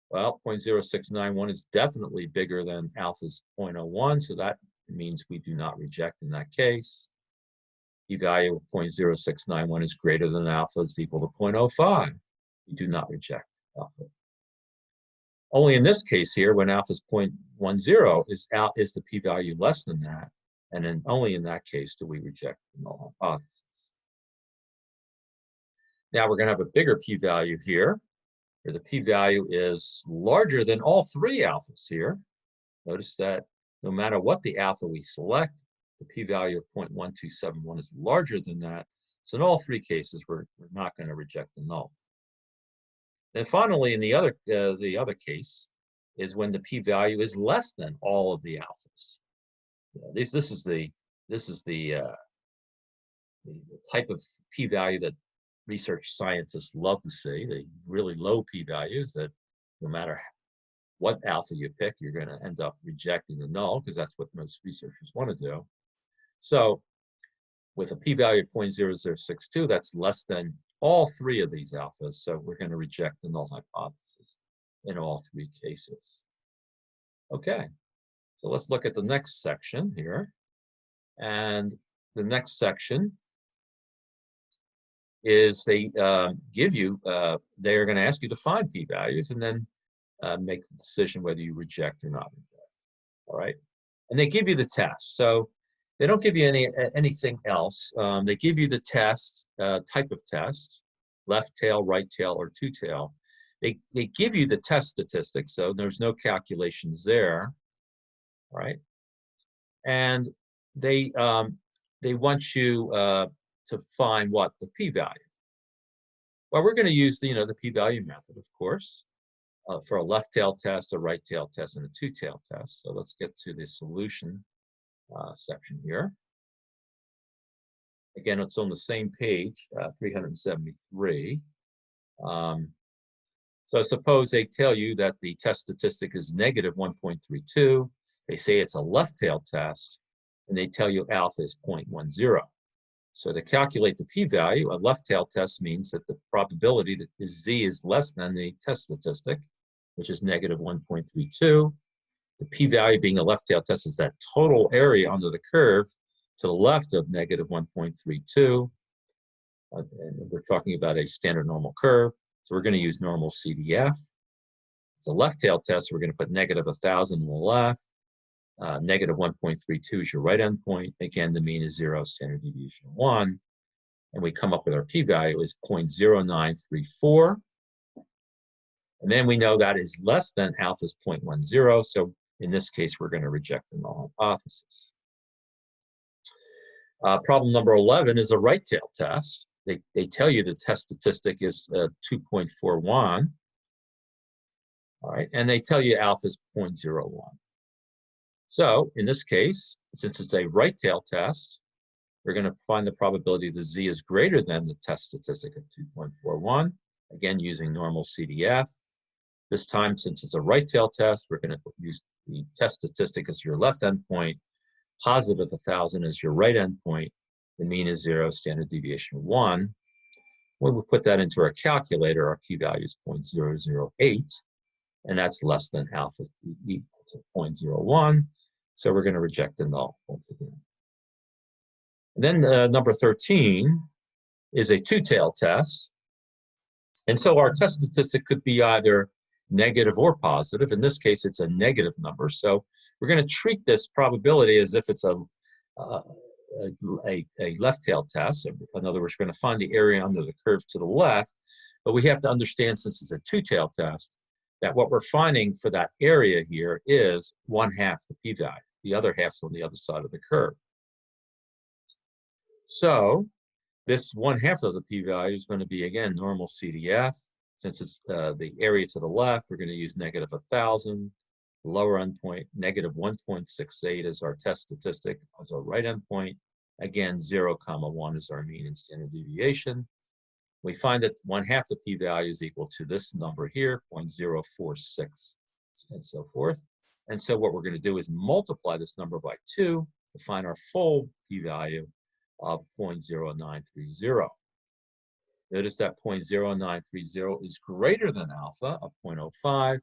Well, 0.0691 is definitely bigger than alpha's 0.01, so that means we do not reject in that case. P-value of 0.0691 is greater than alpha is equal to 0.05. We do not reject alpha. Only in this case here, when alpha is 0.10, is the p-value less than that, and then only in that case do we reject the null hypothesis. Now we're going to have a bigger p-value here, where the p-value is larger than all three alphas here. Notice that no matter what the alpha we select, the p-value of 0.1271 is larger than that. So in all three cases, we're not going to reject the null. And finally, in the other case is when the p-value is less than all of the alphas. This is the type of p-value that research scientists love to see. The really low p-values that no matter what alpha you pick, you're going to end up rejecting the null, because that's what most researchers want to do. So with a p-value of 0.0062, that's less than all three of these alphas, so we're going to reject the null hypothesis in all three cases. Okay, so let's look at the next section here. And the next section is they give you, they're going to ask you to find p-values and then make the decision whether you reject or not reject. All right, and they give you the test. So they don't give you anything else. They give you the test, type of test, left tail, right tail, or two tail. They give you the test statistics, so there's no calculations there, right? And they want you to find what the p-value. Well, we're going to use the p-value method, of course, for a left tail test, a right tail test, and a two tail test. So let's get to the solution section here. Again, it's on the same page, 373. So suppose they tell you that the test statistic is negative 1.32. They say it's a left tail test, and they tell you alpha is 0.10. So to calculate the p-value, a left tail test means that the probability that z is less than the test statistic, which is negative 1.32. The p-value being a left tail test is that total area under the curve to the left of negative 1.32. And we're talking about a standard normal curve. So we're going to use normal CDF. It's a left tail test, so we're going to put negative 1,000 on the left. Negative 1.32 is your right endpoint. Again, the mean is 0, standard deviation 1. And we come up with our p-value is 0.0934. And then we know that is less than alpha's 0.10. So in this case, we're going to reject the null hypothesis. Problem number 11 is a right tail test. They tell you the test statistic is 2.41. All right, and they tell you alpha is 0.01. So in this case, since it's a right tail test, we're going to find the probability that z is greater than the test statistic of 2.41, again using normal CDF. This time, since it's a right tail test, we're going to use the test statistic as your left endpoint, positive 1,000 as your right endpoint, the mean is 0, standard deviation 1. When we put that into our calculator, our p-value is 0.008, and that's less than alpha equal to 0.01. So we're going to reject the null once again. And then number 13 is a two-tail test. And so our test statistic could be either negative or positive. In this case, it's a negative number. So we're going to treat this probability as if it's a left tail test. In other words, we're going to find the area under the curve to the left. But we have to understand, since it's a two-tail test, that what we're finding for that area here is 1/2 the p-value. The other half's on the other side of the curve. So this 1/2 of the p-value is going to be, again, normal CDF. Since it's the area to the left, we're going to use negative 1,000. Lower endpoint, negative 1.68 is our test statistic as our right endpoint. Again, 0, 1 is our mean and standard deviation. We find that 1/2 the p-value is equal to this number here, 0.046, and so forth. And so what we're going to do is multiply this number by 2 to find our full p-value of 0.0930. Notice that 0.0930 is greater than alpha of 0.05.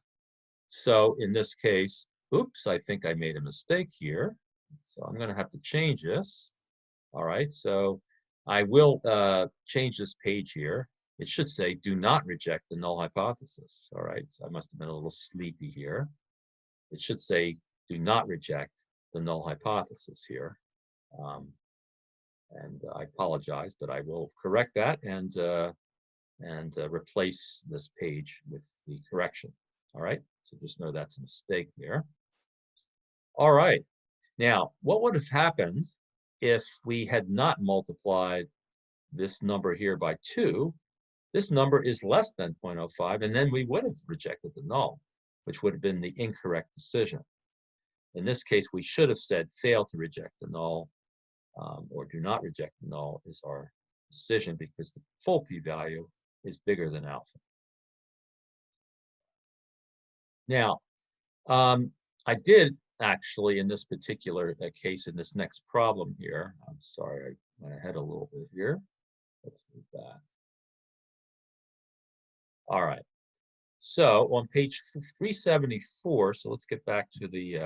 So in this case, oops, I think I made a mistake here. So I'm going to have to change this. All right, so I will change this page here. It should say, do not reject the null hypothesis. All right, so I must have been a little sleepy here. It should say, do not reject the null hypothesis here. And I apologize, but I will correct that and replace this page with the correction. All right, so just know that's a mistake there. All right, now what would have happened if we had not multiplied this number here by 2? This number is less than 0.05, and then we would have rejected the null, which would have been the incorrect decision. In this case, we should have said fail to reject the null, or do not reject the null is our decision, because the full p-value is bigger than alpha. Now, I did actually, in this particular case, in this next problem here, I'm sorry, I went ahead a little bit here. Let's move back. All right. So on page 374, so let's get back to the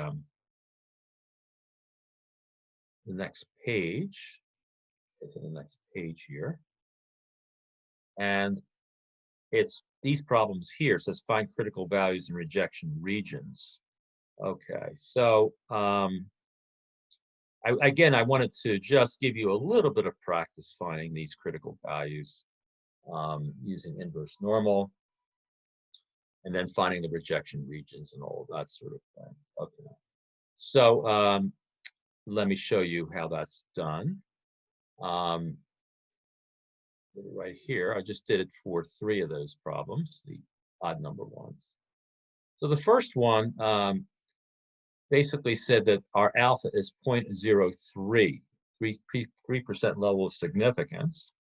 next page. Get to the next page here. And it's these problems here. It says find critical values in rejection regions. Okay, so again, I wanted to just give you a little bit of practice finding these critical values using inverse normal, and then finding the rejection regions and all of that sort of thing. Okay, so let me show you how that's done. Right here, I just did it for 3 of those problems, the odd number ones. So the first one basically said that our alpha is 0.03, 3% level of significance.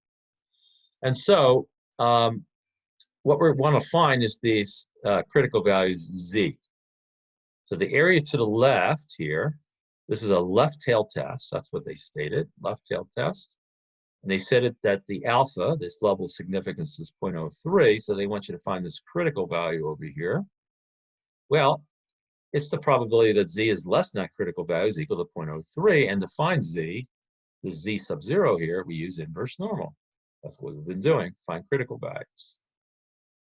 And so what we want to find is these critical values z. So the area to the left here, this is a left tail test. That's what they stated, left tail test. And they said that the alpha, this level of significance, is 0.03. So they want you to find this critical value over here. Well, it's the probability that z is less than that critical value is equal to 0.03. And to find z, the z sub 0 here, we use inverse normal. That's what we've been doing, find critical values.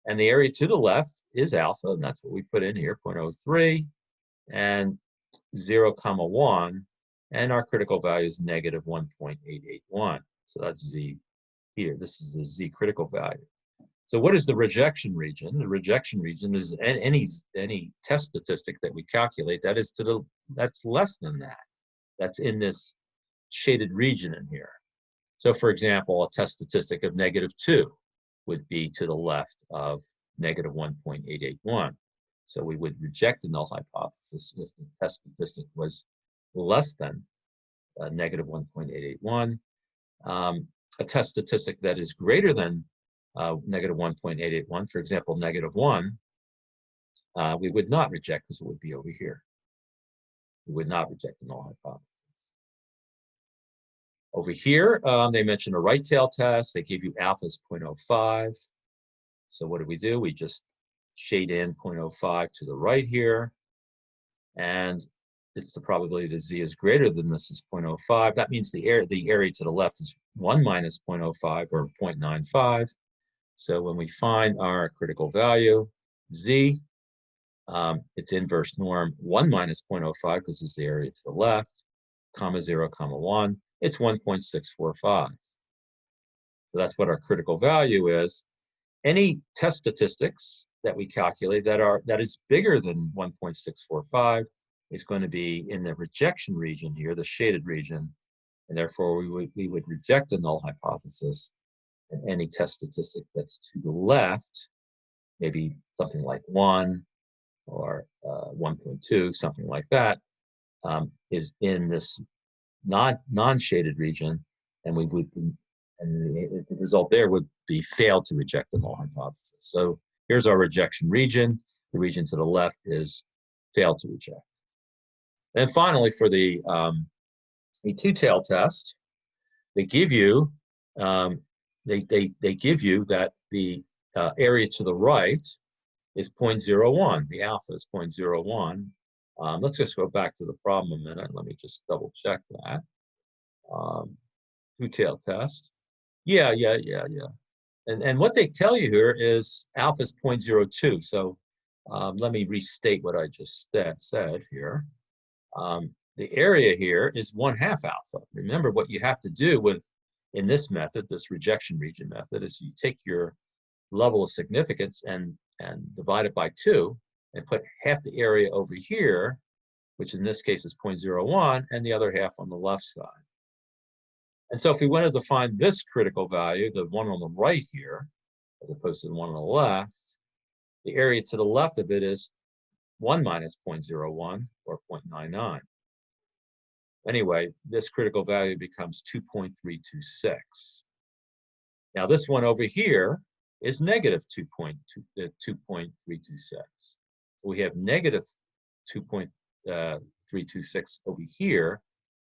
And the area to the left is alpha, and that's what we put in here, 0.03, and 0, 1, and our critical value is negative 1.881. So that's z here. This is the z critical value. So what is the rejection region? The rejection region is any test statistic that we calculate that is that's less than that. That's in this shaded region in here. So for example, a test statistic of -2 would be to the left of negative 1.881. So we would reject the null hypothesis if the test statistic was less than negative 1.881. A test statistic that is greater than negative 1.881, for example, -1, we would not reject because it would be over here. We would not reject the null hypothesis. Over here, they mentioned a right tail test. They give you alpha is 0.05. So what do? We just shade in 0.05 to the right here. And it's the probability that z is greater than this is 0.05. That means the area to the left is 1 minus 0.05 or 0.95. So when we find our critical value, z, it's inverse norm 1 minus 0.05 because it's the area to the left, 0, 1. It's 1.645. So that's what our critical value is. Any test statistics that we calculate that is bigger than 1.645 is going to be in the rejection region here, the shaded region, and therefore we would reject the null hypothesis. And any test statistic that's to the left maybe something like 1 or 1.2, something like that, is in this non-shaded region, and the result there would be fail to reject the null hypothesis. So here's our rejection region. The region to the left is fail to reject. And finally, for the two-tailed test, they give you they give you that the area to the right is 0.01. The alpha is 0.01. Let's just go back to the problem a minute. Let me just double check that. Two-tailed test. Yeah. And what they tell you here is alpha is 0.02. So let me restate what I just said here. The area here is 1/2 alpha. Remember, what you have to do in this method, this rejection region method, is you take your level of significance and divide it by 2 and put half the area over here, which in this case is 0.01, and the other half on the left side. And so if we wanted to find this critical value, the one on the right here, as opposed to the one on the left, the area to the left of it is 1 minus 0.01, or 0.99. Anyway, this critical value becomes 2.326. Now this one over here is negative 2.326. So we have negative 2.326 over here,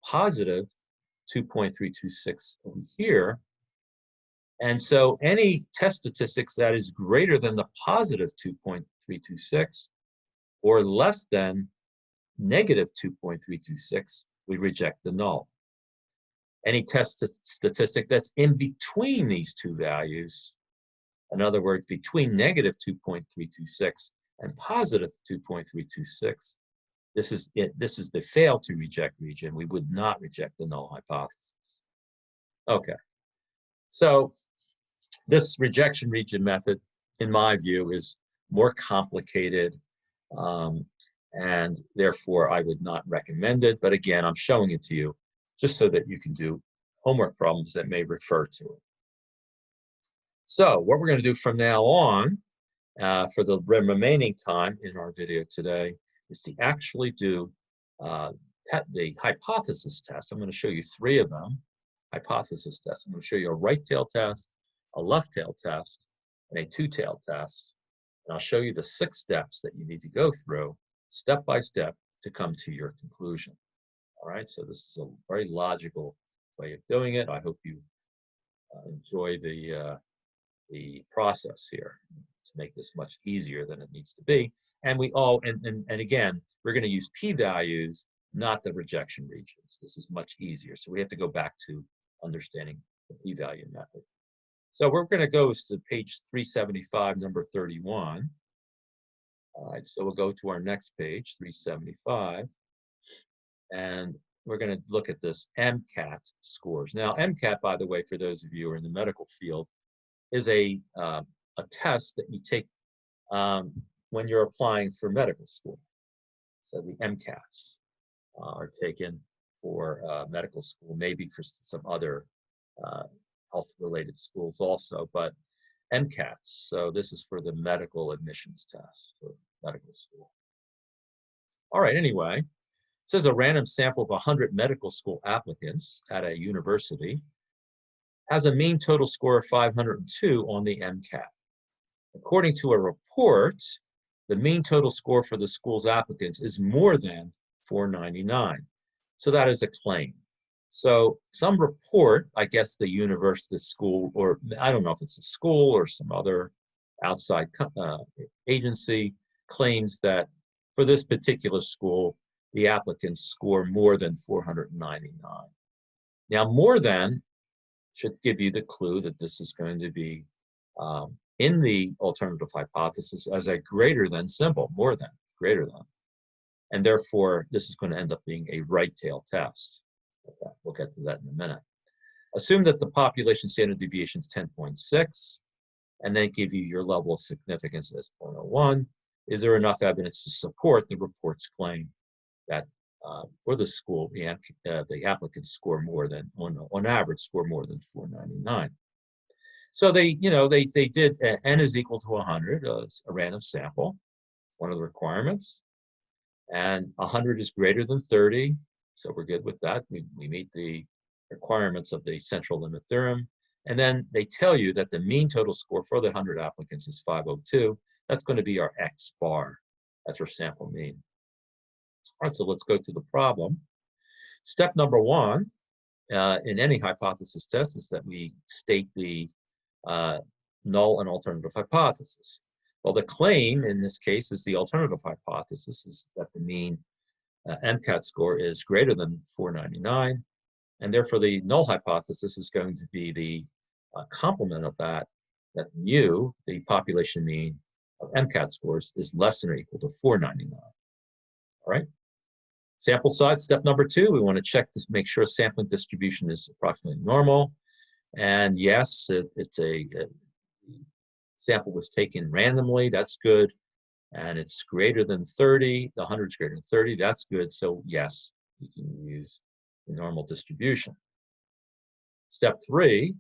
positive 2.326 over here. And so any test statistics that is greater than the positive 2.326 or less than negative 2.326, we reject the null. Any test statistic that's in between these two values, in other words, between negative 2.326 and positive 2.326, this is the fail to reject region. We would not reject the null hypothesis. Okay, so this rejection region method, in my view, is more complicated, and therefore I would not recommend it. But again, I'm showing it to you just so that you can do homework problems that may refer to it. So what we're going to do from now on, for the remaining time in our video today, is to actually do the hypothesis test. I'm going to show you 3 of them, hypothesis tests. I'm going to show you a right tail test, a left tail test, and a two-tailed test. And I'll show you the 6 steps that you need to go through step by step to come to your conclusion. All right, so this is a very logical way of doing it. I hope you enjoy the process here to make this much easier than it needs to be. And again, we're going to use p-values, not the rejection regions. This is much easier. So we have to go back to understanding the p-value method. So we're going to go to page 375, number 31. All right, so we'll go to our next page, 375, and we're going to look at this MCAT scores. Now, MCAT, by the way, for those of you who are in the medical field, is a test that you take when you're applying for medical school. So the MCATs are taken for medical school, maybe for some other health-related schools also, but MCATs. So this is for the medical admissions test for medical school. All right, anyway, it says a random sample of 100 medical school applicants at a university has a mean total score of 502 on the MCAT. According to a report, the mean total score for the school's applicants is more than 499. So that is a claim. So some report, I guess the university, the school, or I don't know if it's a school or some other outside agency, claims that for this particular school, the applicants score more than 499. Now, more than should give you the clue that this is going to be in the alternative hypothesis as a greater than symbol, more than, greater than. And therefore, this is going to end up being a right tail test. Okay, we'll get to that in a minute. Assume that the population standard deviation is 10.6, and then give you your level of significance as 0.01. Is there enough evidence to support the report's claim that for the school, the applicants score more than, on average, score more than 499? So they did n is equal to 100, it's a random sample. It's one of the requirements. And 100 is greater than 30, so we're good with that. We meet the requirements of the central limit theorem. And then they tell you that the mean total score for the 100 applicants is 502. That's going to be our X bar. That's our sample mean. All right, so let's go to the problem. Step number one in any hypothesis test is that we state the null and alternative hypothesis. Well, the claim in this case is the alternative hypothesis is that the mean MCAT score is greater than 499, and therefore the null hypothesis is going to be the complement of that mu, the population mean of MCAT scores, is less than or equal to 499. All right. Sample size, step number two, we want to check to make sure sampling distribution is approximately normal. And yes, it's a sample was taken randomly, that's good. And it's greater than 30, the 100 is greater than 30, that's good. So yes, you can use the normal distribution. Step three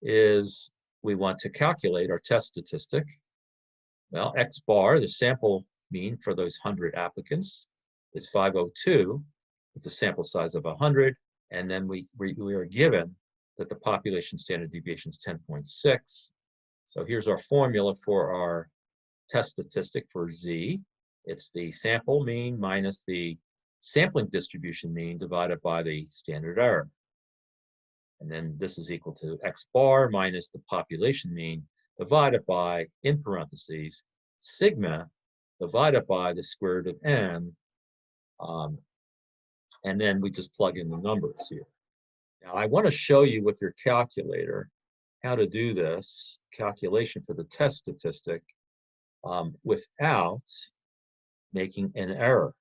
is we want to calculate our test statistic. Well, X bar, the sample mean for those 100 applicants, is 502 with the sample size of 100. And then we are given that the population standard deviation is 10.6. So here's our formula for our test statistic for Z. It's the sample mean minus the sampling distribution mean divided by the standard error. And then this is equal to X bar minus the population mean divided by, in parentheses, sigma divided by the square root of n. And then we just plug in the numbers here. Now I want to show you with your calculator how to do this calculation for the test statistic without making an error,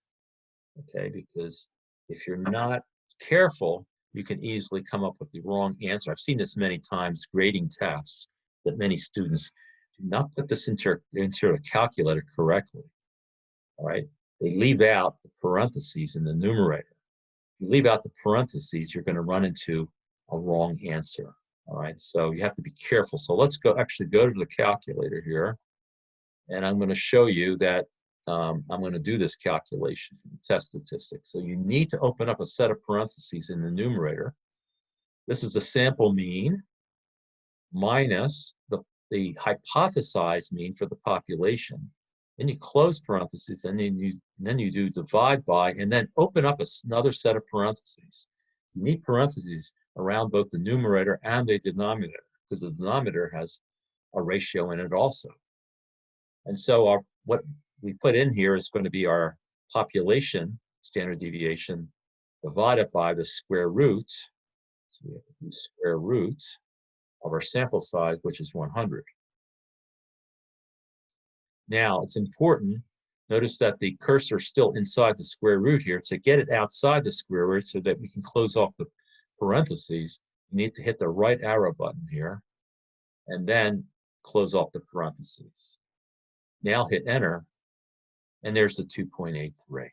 okay? Because if you're not careful, you can easily come up with the wrong answer. I've seen this many times grading tests that many students do not put this into a calculator correctly, all right? They leave out the parentheses in the numerator. If you leave out the parentheses, you're going to run into a wrong answer, all right? So you have to be careful. So let's actually go to the calculator here. And I'm going to show you that I'm going to do this calculation for the test statistic. So you need to open up a set of parentheses in the numerator. This is the sample mean minus the hypothesized mean for the population. Then you close parentheses, and then you do divide by, and then open up another set of parentheses. You need parentheses around both the numerator and the denominator, because the denominator has a ratio in it also. And so what we put in here is going to be our population standard deviation divided by the square root. So we have to do square root of our sample size, which is 100. Now, it's important, notice that the cursor is still inside the square root here. To get it outside the square root so that we can close off the parentheses, you need to hit the right arrow button here and then close off the parentheses. Now hit enter, and there's the 2.83.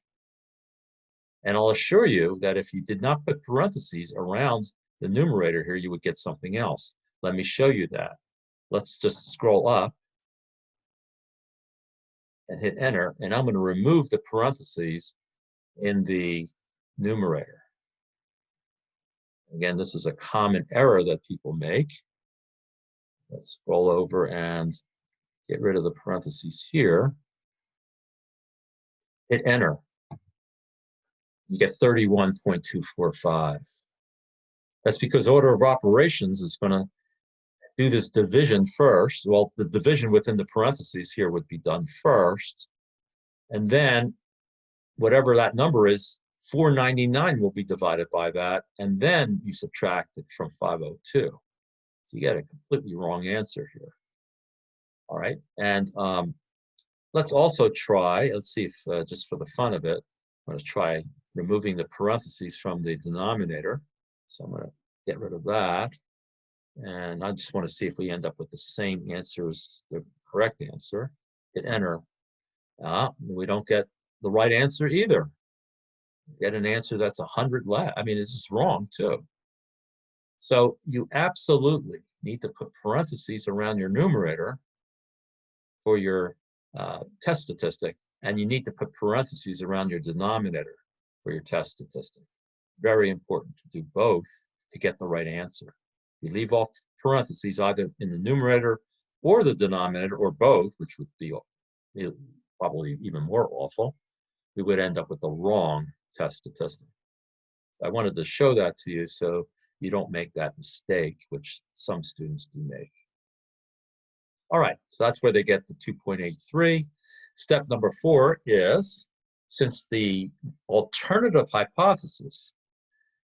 And I'll assure you that if you did not put parentheses around the numerator here, you would get something else. Let me show you that. Let's just scroll up and hit enter, and I'm going to remove the parentheses in the numerator. Again, this is a common error that people make. Let's scroll over and get rid of the parentheses here. Hit enter. You get 31.245. That's because order of operations is going to do this division first. Well, the division within the parentheses here would be done first. And then whatever that number is, 499 will be divided by that. And then you subtract it from 502. So you get a completely wrong answer here. All right. And let's also try, let's see if just for the fun of it, I'm going to try removing the parentheses from the denominator. So I'm going to get rid of that. And I just want to see if we end up with the same answer as the correct answer. Hit enter. We don't get the right answer either. We get an answer that's 100 less. I mean, this is wrong too. So you absolutely need to put parentheses around your numerator for your test statistic, and you need to put parentheses around your denominator for your test statistic. Very important to do both to get the right answer. You leave off parentheses either in the numerator or the denominator, or both, which would be probably even more awful. We would end up with the wrong test statistic. I wanted to show that to you so you don't make that mistake, which some students do make. All right, so that's where they get the 2.83. Step number 4 is, since the alternative hypothesis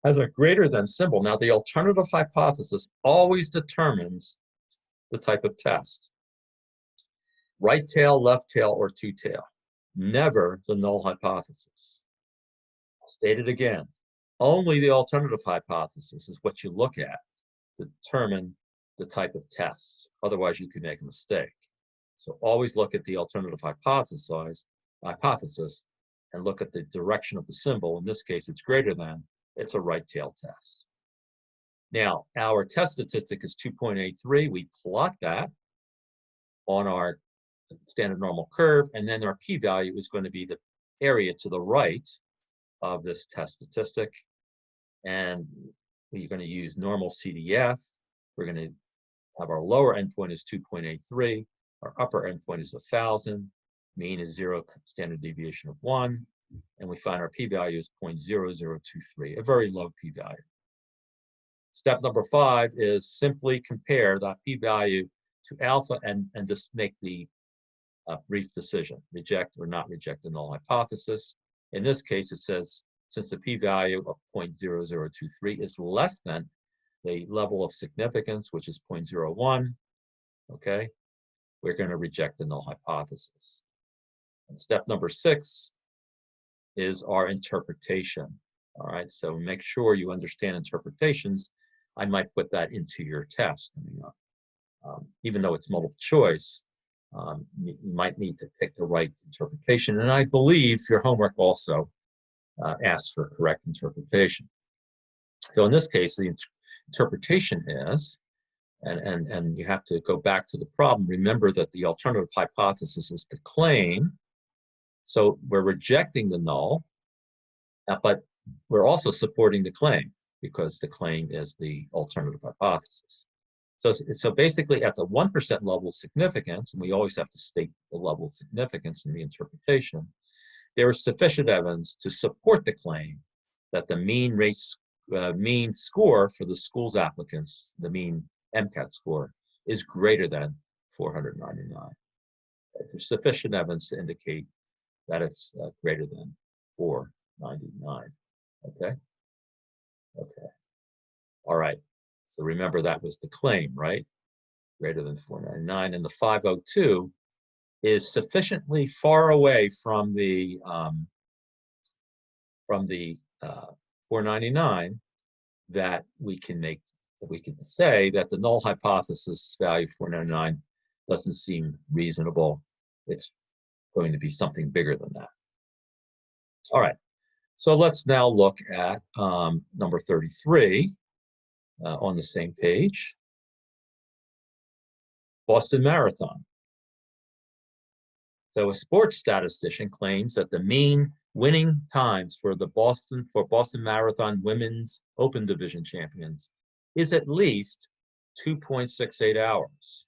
has a greater than symbol, now the alternative hypothesis always determines the type of test. Right tail, left tail, or two tail. Never the null hypothesis. I'll state it again. Only the alternative hypothesis is what you look at to determine the type of test. Otherwise, you could make a mistake. So always look at the alternative hypothesis and look at the direction of the symbol. In this case, it's greater than. It's a right tail test. Now, our test statistic is 2.83. We plot that on our standard normal curve, and then our p-value is going to be the area to the right of this test statistic. And we're going to use normal CDF. We're going to have our lower endpoint is 2.83. Our upper endpoint is 1,000. Mean is 0, standard deviation of 1. And we find our p-value is 0.0023, a very low p-value. Step number 5 is simply compare that p-value to alpha and just make the brief decision, reject or not reject the null hypothesis. In this case, it says, since the p-value of 0.0023 is less than the level of significance, which is 0.01, okay, we're going to reject the null hypothesis. And step number 6 is our interpretation. All right, so make sure you understand interpretations. I might put that into your test coming up. Even though it's multiple choice, you might need to pick the right interpretation. And I believe your homework also asks for correct interpretation. So in this case, the interpretation is, and you have to go back to the problem. Remember that the alternative hypothesis is the claim. So we're rejecting the null, but we're also supporting the claim because the claim is the alternative hypothesis. So basically at the 1% level of significance, and we always have to state the level of significance in the interpretation, there is sufficient evidence to support the claim that the mean score for the school's applicants, the mean MCAT score, is greater than 499. There's sufficient evidence to indicate that it's greater than 499. Okay? Okay. All right. So remember that was the claim, right? Greater than 499. And the 502 is sufficiently far away from the 499 that we can say that the null hypothesis value 499 doesn't seem reasonable. It's going to be something bigger than that. All right. So let's now look at number 33 on the same page. Boston Marathon. So a sports statistician claims that the mean winning times for Boston Marathon Women's Open Division champions is at least 2.68 hours.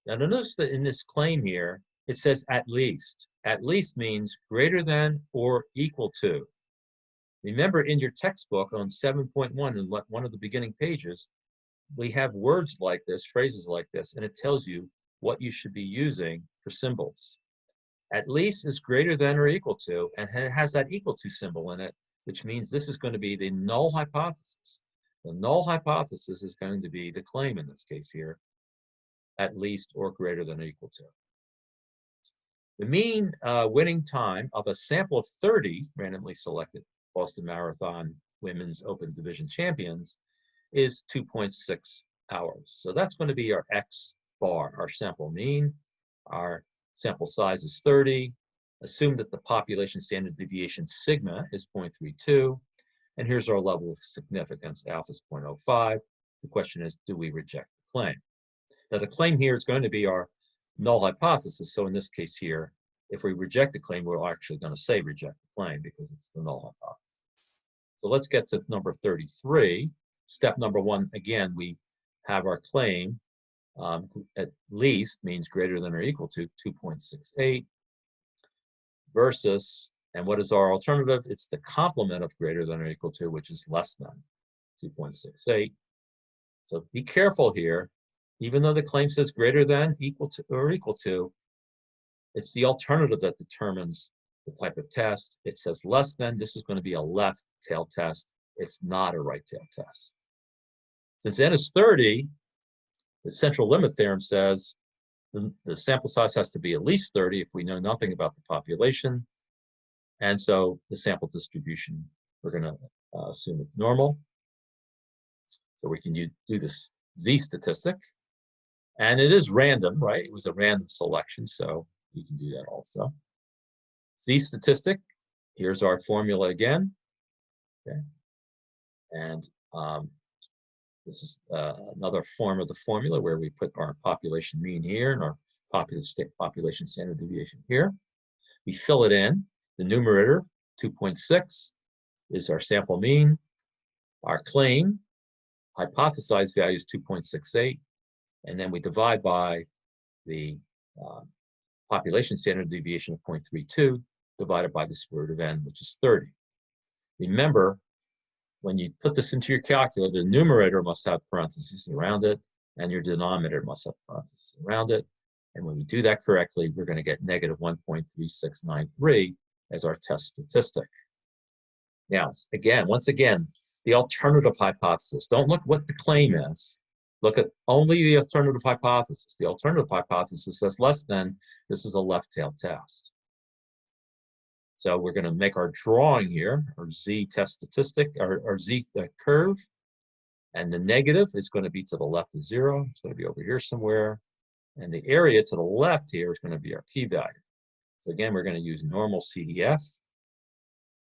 Now notice that in this claim here, it says at least. At least means greater than or equal to. Remember in your textbook on 7.1, in one of the beginning pages, we have words like this, phrases like this, and it tells you what you should be using for symbols. At least is greater than or equal to, and it has that equal to symbol in it, which means this is going to be the null hypothesis. The null hypothesis is going to be the claim in this case here, at least or greater than or equal to. The mean winning time of a sample of 30 randomly selected Boston Marathon Women's Open Division champions is 2.6 hours. So that's going to be our X bar, our sample mean. Our sample size is 30. Assume that the population standard deviation sigma is 0.32. And here's our level of significance. Alpha is 0.05. The question is, do we reject the claim? Now, the claim here is going to be our null hypothesis. So in this case here, if we reject the claim, we're actually going to say reject the claim because it's the null hypothesis. So let's get to number 33. Step number 1, again, we have our claim at least means greater than or equal to 2.68 versus, and what is our alternative? It's the complement of greater than or equal to, which is less than 2.68. So be careful here. Even though the claim says greater than, equal to, or equal to, it's the alternative that determines the type of test. It says less than, this is going to be a left tail test. It's not a right tail test. Since n is 30, the central limit theorem says the sample size has to be at least 30 if we know nothing about the population. And so the sample distribution, we're going to assume it's normal. So we can do this Z statistic. And it is random, right? It was a random selection, so you can do that also. Z statistic, here's our formula again. Okay. And this is another form of the formula where we put our population mean here and our population standard deviation here. We fill it in. The numerator, 2.6, is our sample mean. Our claim, hypothesized value is 2.68. And then we divide by the population standard deviation of 0.32 divided by the square root of n, which is 30. Remember, when you put this into your calculator, the numerator must have parentheses around it, and your denominator must have parentheses around it. And when we do that correctly, we're going to get negative 1.3693 as our test statistic. Now, once again, the alternative hypothesis. Don't look what the claim is. Look at only the alternative hypothesis. The alternative hypothesis says less than. This is a left tail test. So we're going to make our drawing here, our Z test statistic, our Z curve. And the negative is going to be to the left of 0. It's going to be over here somewhere. And the area to the left here is going to be our p-value. So again, we're going to use normal CDF.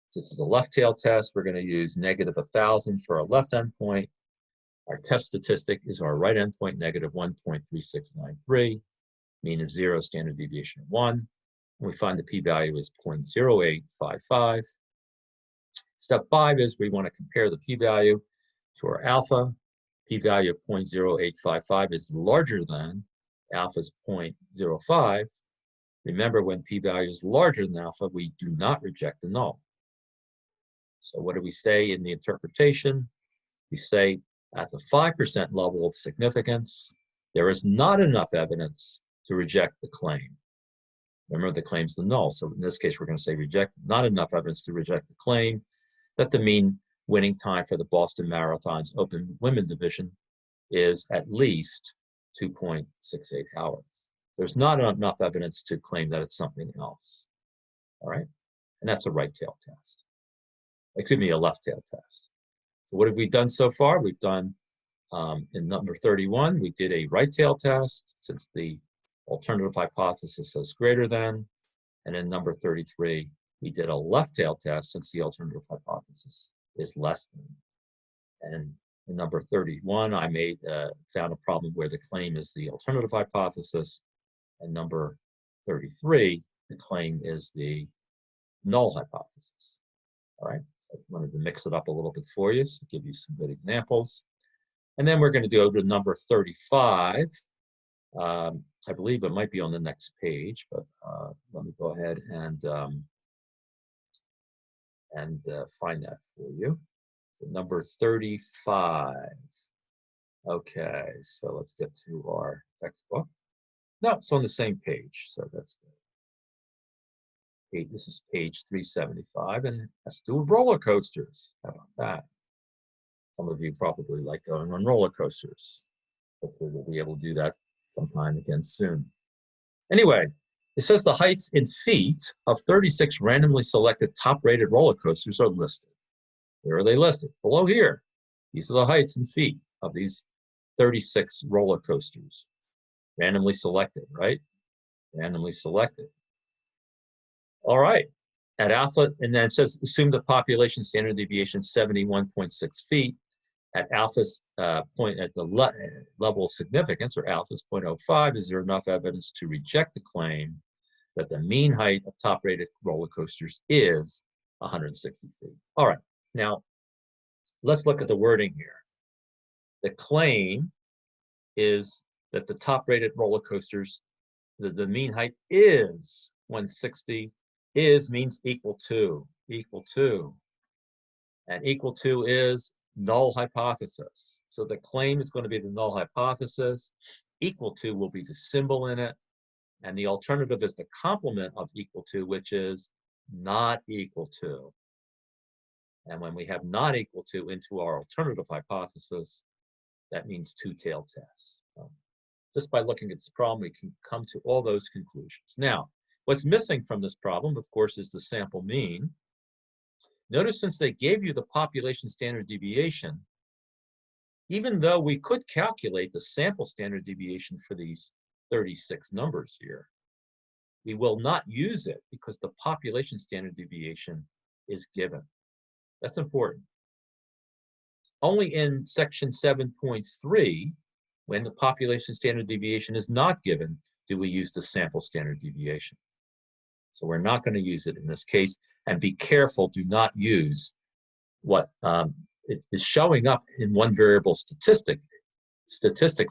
Since it's a left tail test, we're going to use negative 1,000 for our left endpoint. Our test statistic is our right endpoint, negative 1.3693, mean of 0, standard deviation of 1. And we find the p-value is 0.0855. Step 5 is we want to compare the p-value to our alpha. P-value of 0.0855 is larger than alpha's 0.05. Remember, when p-value is larger than alpha, we do not reject the null. So what do we say in the interpretation? We say at the 5% level of significance, there is not enough evidence to reject the claim. Remember, the claim's the null. So in this case, we're going to say reject, not enough evidence to reject the claim that the mean winning time for the Boston Marathon's open women division is at least 2.68 hours. There's not enough evidence to claim that it's something else. All right? And that's a right tail test. Excuse me, a left tail test. So what have we done so far? We've done, in number 31, we did a right tail test since the alternative hypothesis says greater than. And in number 33, we did a left tail test since the alternative hypothesis is less than. And in number 31, I found a problem where the claim is the alternative hypothesis. And number 33, the claim is the null hypothesis. All right, so I wanted to mix it up a little bit for you to give you some good examples. And then we're going to go to number 35. I believe it might be on the next page, but let me go ahead and find that for you. So number 35. Okay, so let's get to our textbook. No, it's on the same page, so that's good. This is page 375, and it has to do with roller coasters. How about that? Some of you probably like going on roller coasters. Hopefully we'll be able to do that sometime again soon. Anyway, it says the heights in feet of 36 randomly selected top-rated roller coasters are listed. Where are they listed? Below here. These are the heights in feet of these 36 roller coasters. Randomly selected, right? Randomly selected. All right. At alpha, and then it says assume the population standard deviation 71.6 feet. at alpha's point at the level of significance, or alpha's 0.05, is there enough evidence to reject the claim that the mean height of top-rated roller coasters is 160 feet? All right, now let's look at the wording here. The claim is that the top-rated roller coasters, the mean height is 160. Is means equal to, and equal to is null hypothesis. So the claim is going to be the null hypothesis. Equal to will be the symbol in it, and the alternative is the complement of equal to, which is not equal to. And when we have not equal to into our alternative hypothesis, that means two-tailed tests. Just by looking at this problem, we can come to all those conclusions. Now, what's missing from this problem, of course, is the sample mean. Notice, since they gave you the population standard deviation, even though we could calculate the sample standard deviation for these 36 numbers here, we will not use it because the population standard deviation is given. That's important. Only in section 7.3, when the population standard deviation is not given, do we use the sample standard deviation. So we're not going to use it in this case. And be careful, do not use what is showing up in one variable statistics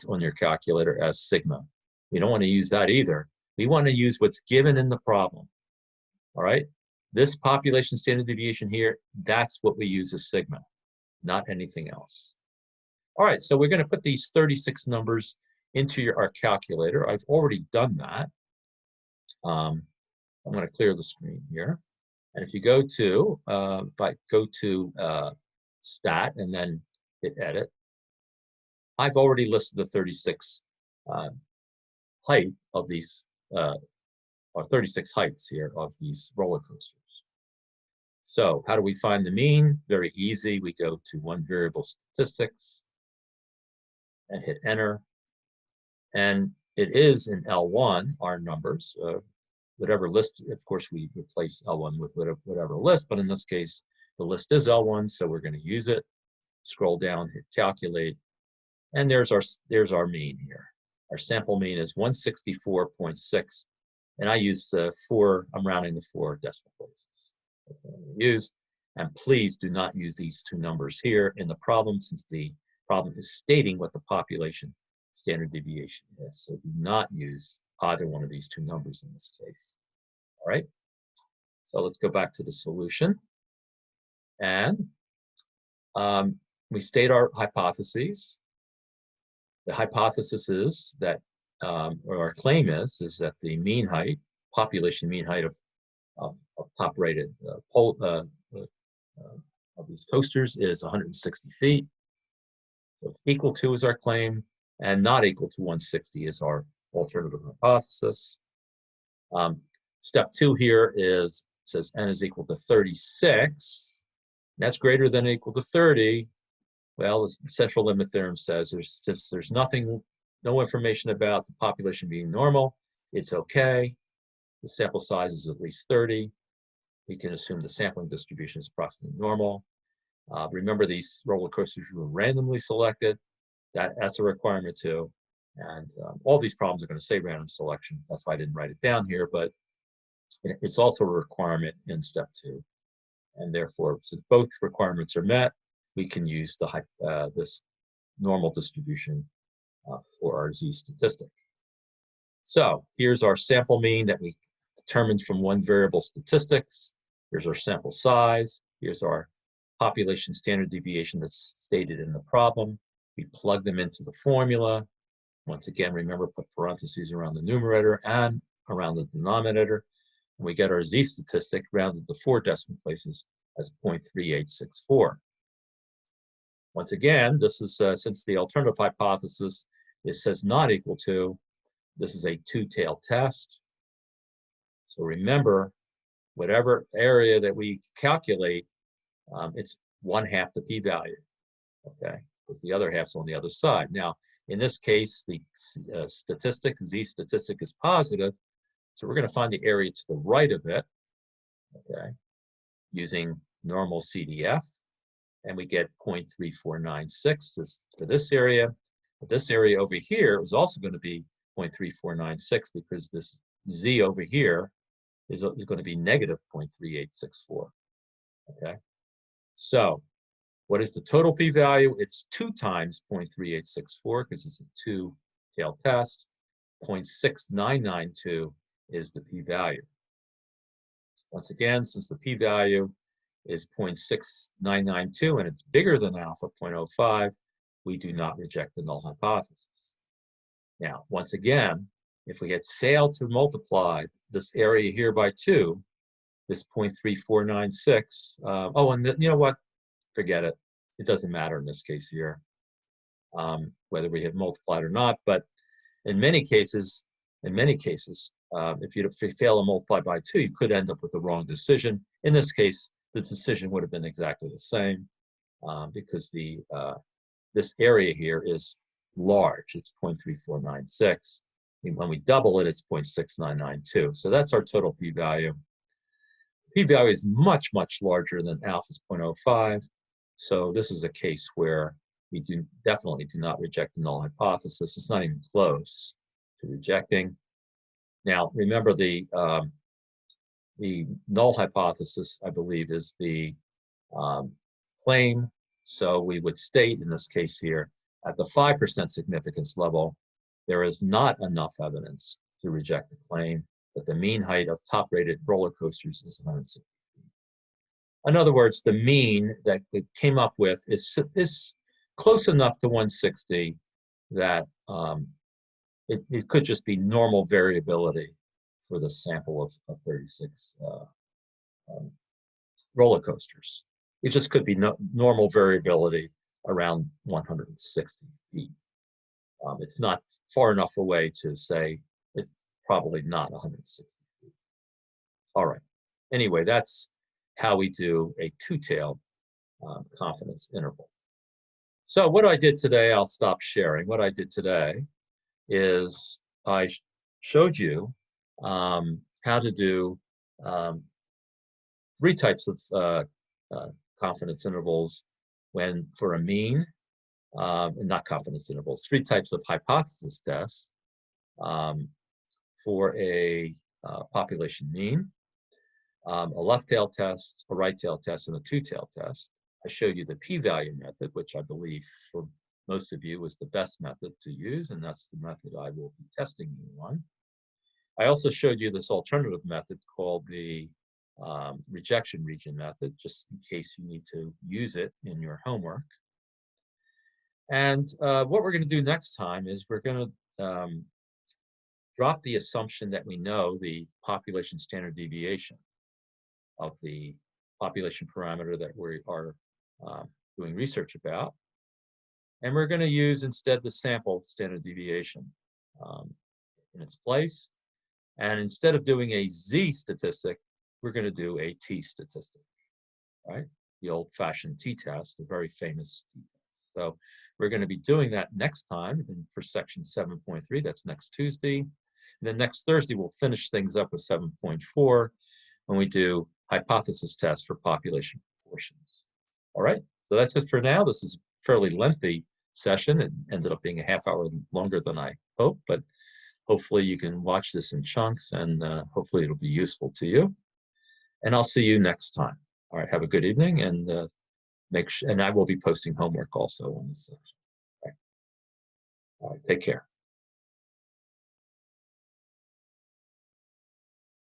on your calculator as sigma. We don't want to use that either. We want to use what's given in the problem. All right? This population standard deviation here, that's what we use as sigma, not anything else. All right, so we're going to put these 36 numbers into our calculator. I've already done that. I'm going to clear the screen here. And if you go to, if I go to stat and then hit edit, I've already listed the 36 height of these, or 36 heights here of these roller coasters. So how do we find the mean? Very easy. We go to one variable statistics and hit enter. And it is in L1, our numbers. Whatever list, of course, we replace L1 with whatever list, but in this case, the list is L1, so we're going to use it. Scroll down, hit calculate, and there's our mean here. Our sample mean is 164.6, and I use the 4, I'm rounding the 4 decimal places. That's what I'm going to use. And please do not use these two numbers here in the problem, since the problem is stating what the population standard deviation is. So do not use either one of these two numbers in this case. All right, so let's go back to the solution. And we state our hypotheses. The hypothesis is that, or our claim is that the mean height, population mean height of top-rated of these coasters is 160 feet. So equal to is our claim, and not equal to 160 is our alternative hypothesis. Step 2 here says n is equal to 36. That's greater than or equal to 30. Well, the central limit theorem says since there's no information about the population being normal, it's okay. The sample size is at least 30. We can assume the sampling distribution is approximately normal. Remember, these roller coasters were randomly selected. That's a requirement too. And all these problems are going to say random selection. That's why I didn't write it down here, but it's also a requirement in step 2. And therefore, since both requirements are met, we can use this normal distribution for our z statistic. So here's our sample mean that we determined from one variable statistics. Here's our sample size. Here's our population standard deviation that's stated in the problem. We plug them into the formula. Once again, remember, put parentheses around the numerator and around the denominator. And we get our z statistic rounded to 4 decimal places as 0.3864. Once again, this is since the alternative hypothesis says not equal to, this is a two-tailed test. So remember, whatever area that we calculate, it's 1/2 the p-value, okay? Because the other half's on the other side. Now, in this case, the z statistic is positive, so we're going to find the area to the right of it, okay, using normal CDF. and we get 0.3496 for this area. But this area over here is also going to be 0.3496 because this z over here is going to be negative 0.3864. Okay, so what is the total p-value? It's 2 times 0.3864 because it's a two-tailed test. 0.6992 is the p-value. Once again, since the p-value is 0.6992 and it's bigger than alpha 0.05, we do not reject the null hypothesis. Now, once again, if we had failed to multiply this area here by 2, this 0.3496, oh, and you know what? Forget it. It doesn't matter in this case here, whether we had multiplied or not. But in many cases, if you fail to multiply by 2, you could end up with the wrong decision. In this case, the decision would have been exactly the same because this area here is large. It's 0.3496. And when we double it, it's 0.6992. So that's our total p-value. P-value is much, much larger than alpha's 0.05. So this is a case where we definitely do not reject the null hypothesis. It's not even close to rejecting. Now, remember the null hypothesis, I believe, is the claim. So we would state in this case here, at the 5% significance level, there is not enough evidence to reject the claim that the mean height of top-rated roller coasters is 160 feet. In other words, the mean that it came up with is close enough to 160 that it could just be normal variability for the sample of 36 roller coasters. It just could be normal variability around 160 feet. It's not far enough away to say it's probably not 160 feet. All right. Anyway, that's how we do a two-tailed confidence interval. So what I did today, I'll stop sharing. What I did today is I showed you how to do 3 types of confidence intervals when for a mean, not confidence intervals, 3 types of hypothesis tests for a population mean, a left-tail test, a right-tail test, and a two-tail test. I showed you the p-value method, which I believe for most of you was the best method to use, and that's the method I will be testing you on. I also showed you this alternative method called the rejection region method, just in case you need to use it in your homework. And what we're going to do next time is we're going to drop the assumption that we know the population standard deviation of the population parameter that we are doing research about. And we're going to use instead the sample standard deviation in its place. And instead of doing a z statistic, we're going to do a t statistic, right? The old-fashioned t-test, a very famous t-test. So we're going to be doing that next time for section 7.3. That's next Tuesday. And then next Thursday, we'll finish things up with 7.4 when we do hypothesis tests for population proportions. All right, so that's it for now. This is a fairly lengthy session. It ended up being a half hour longer than I hoped, but hopefully you can watch this in chunks and hopefully it'll be useful to you. And I'll see you next time. All right, have a good evening and and I will be posting homework also on this section. All right, take care.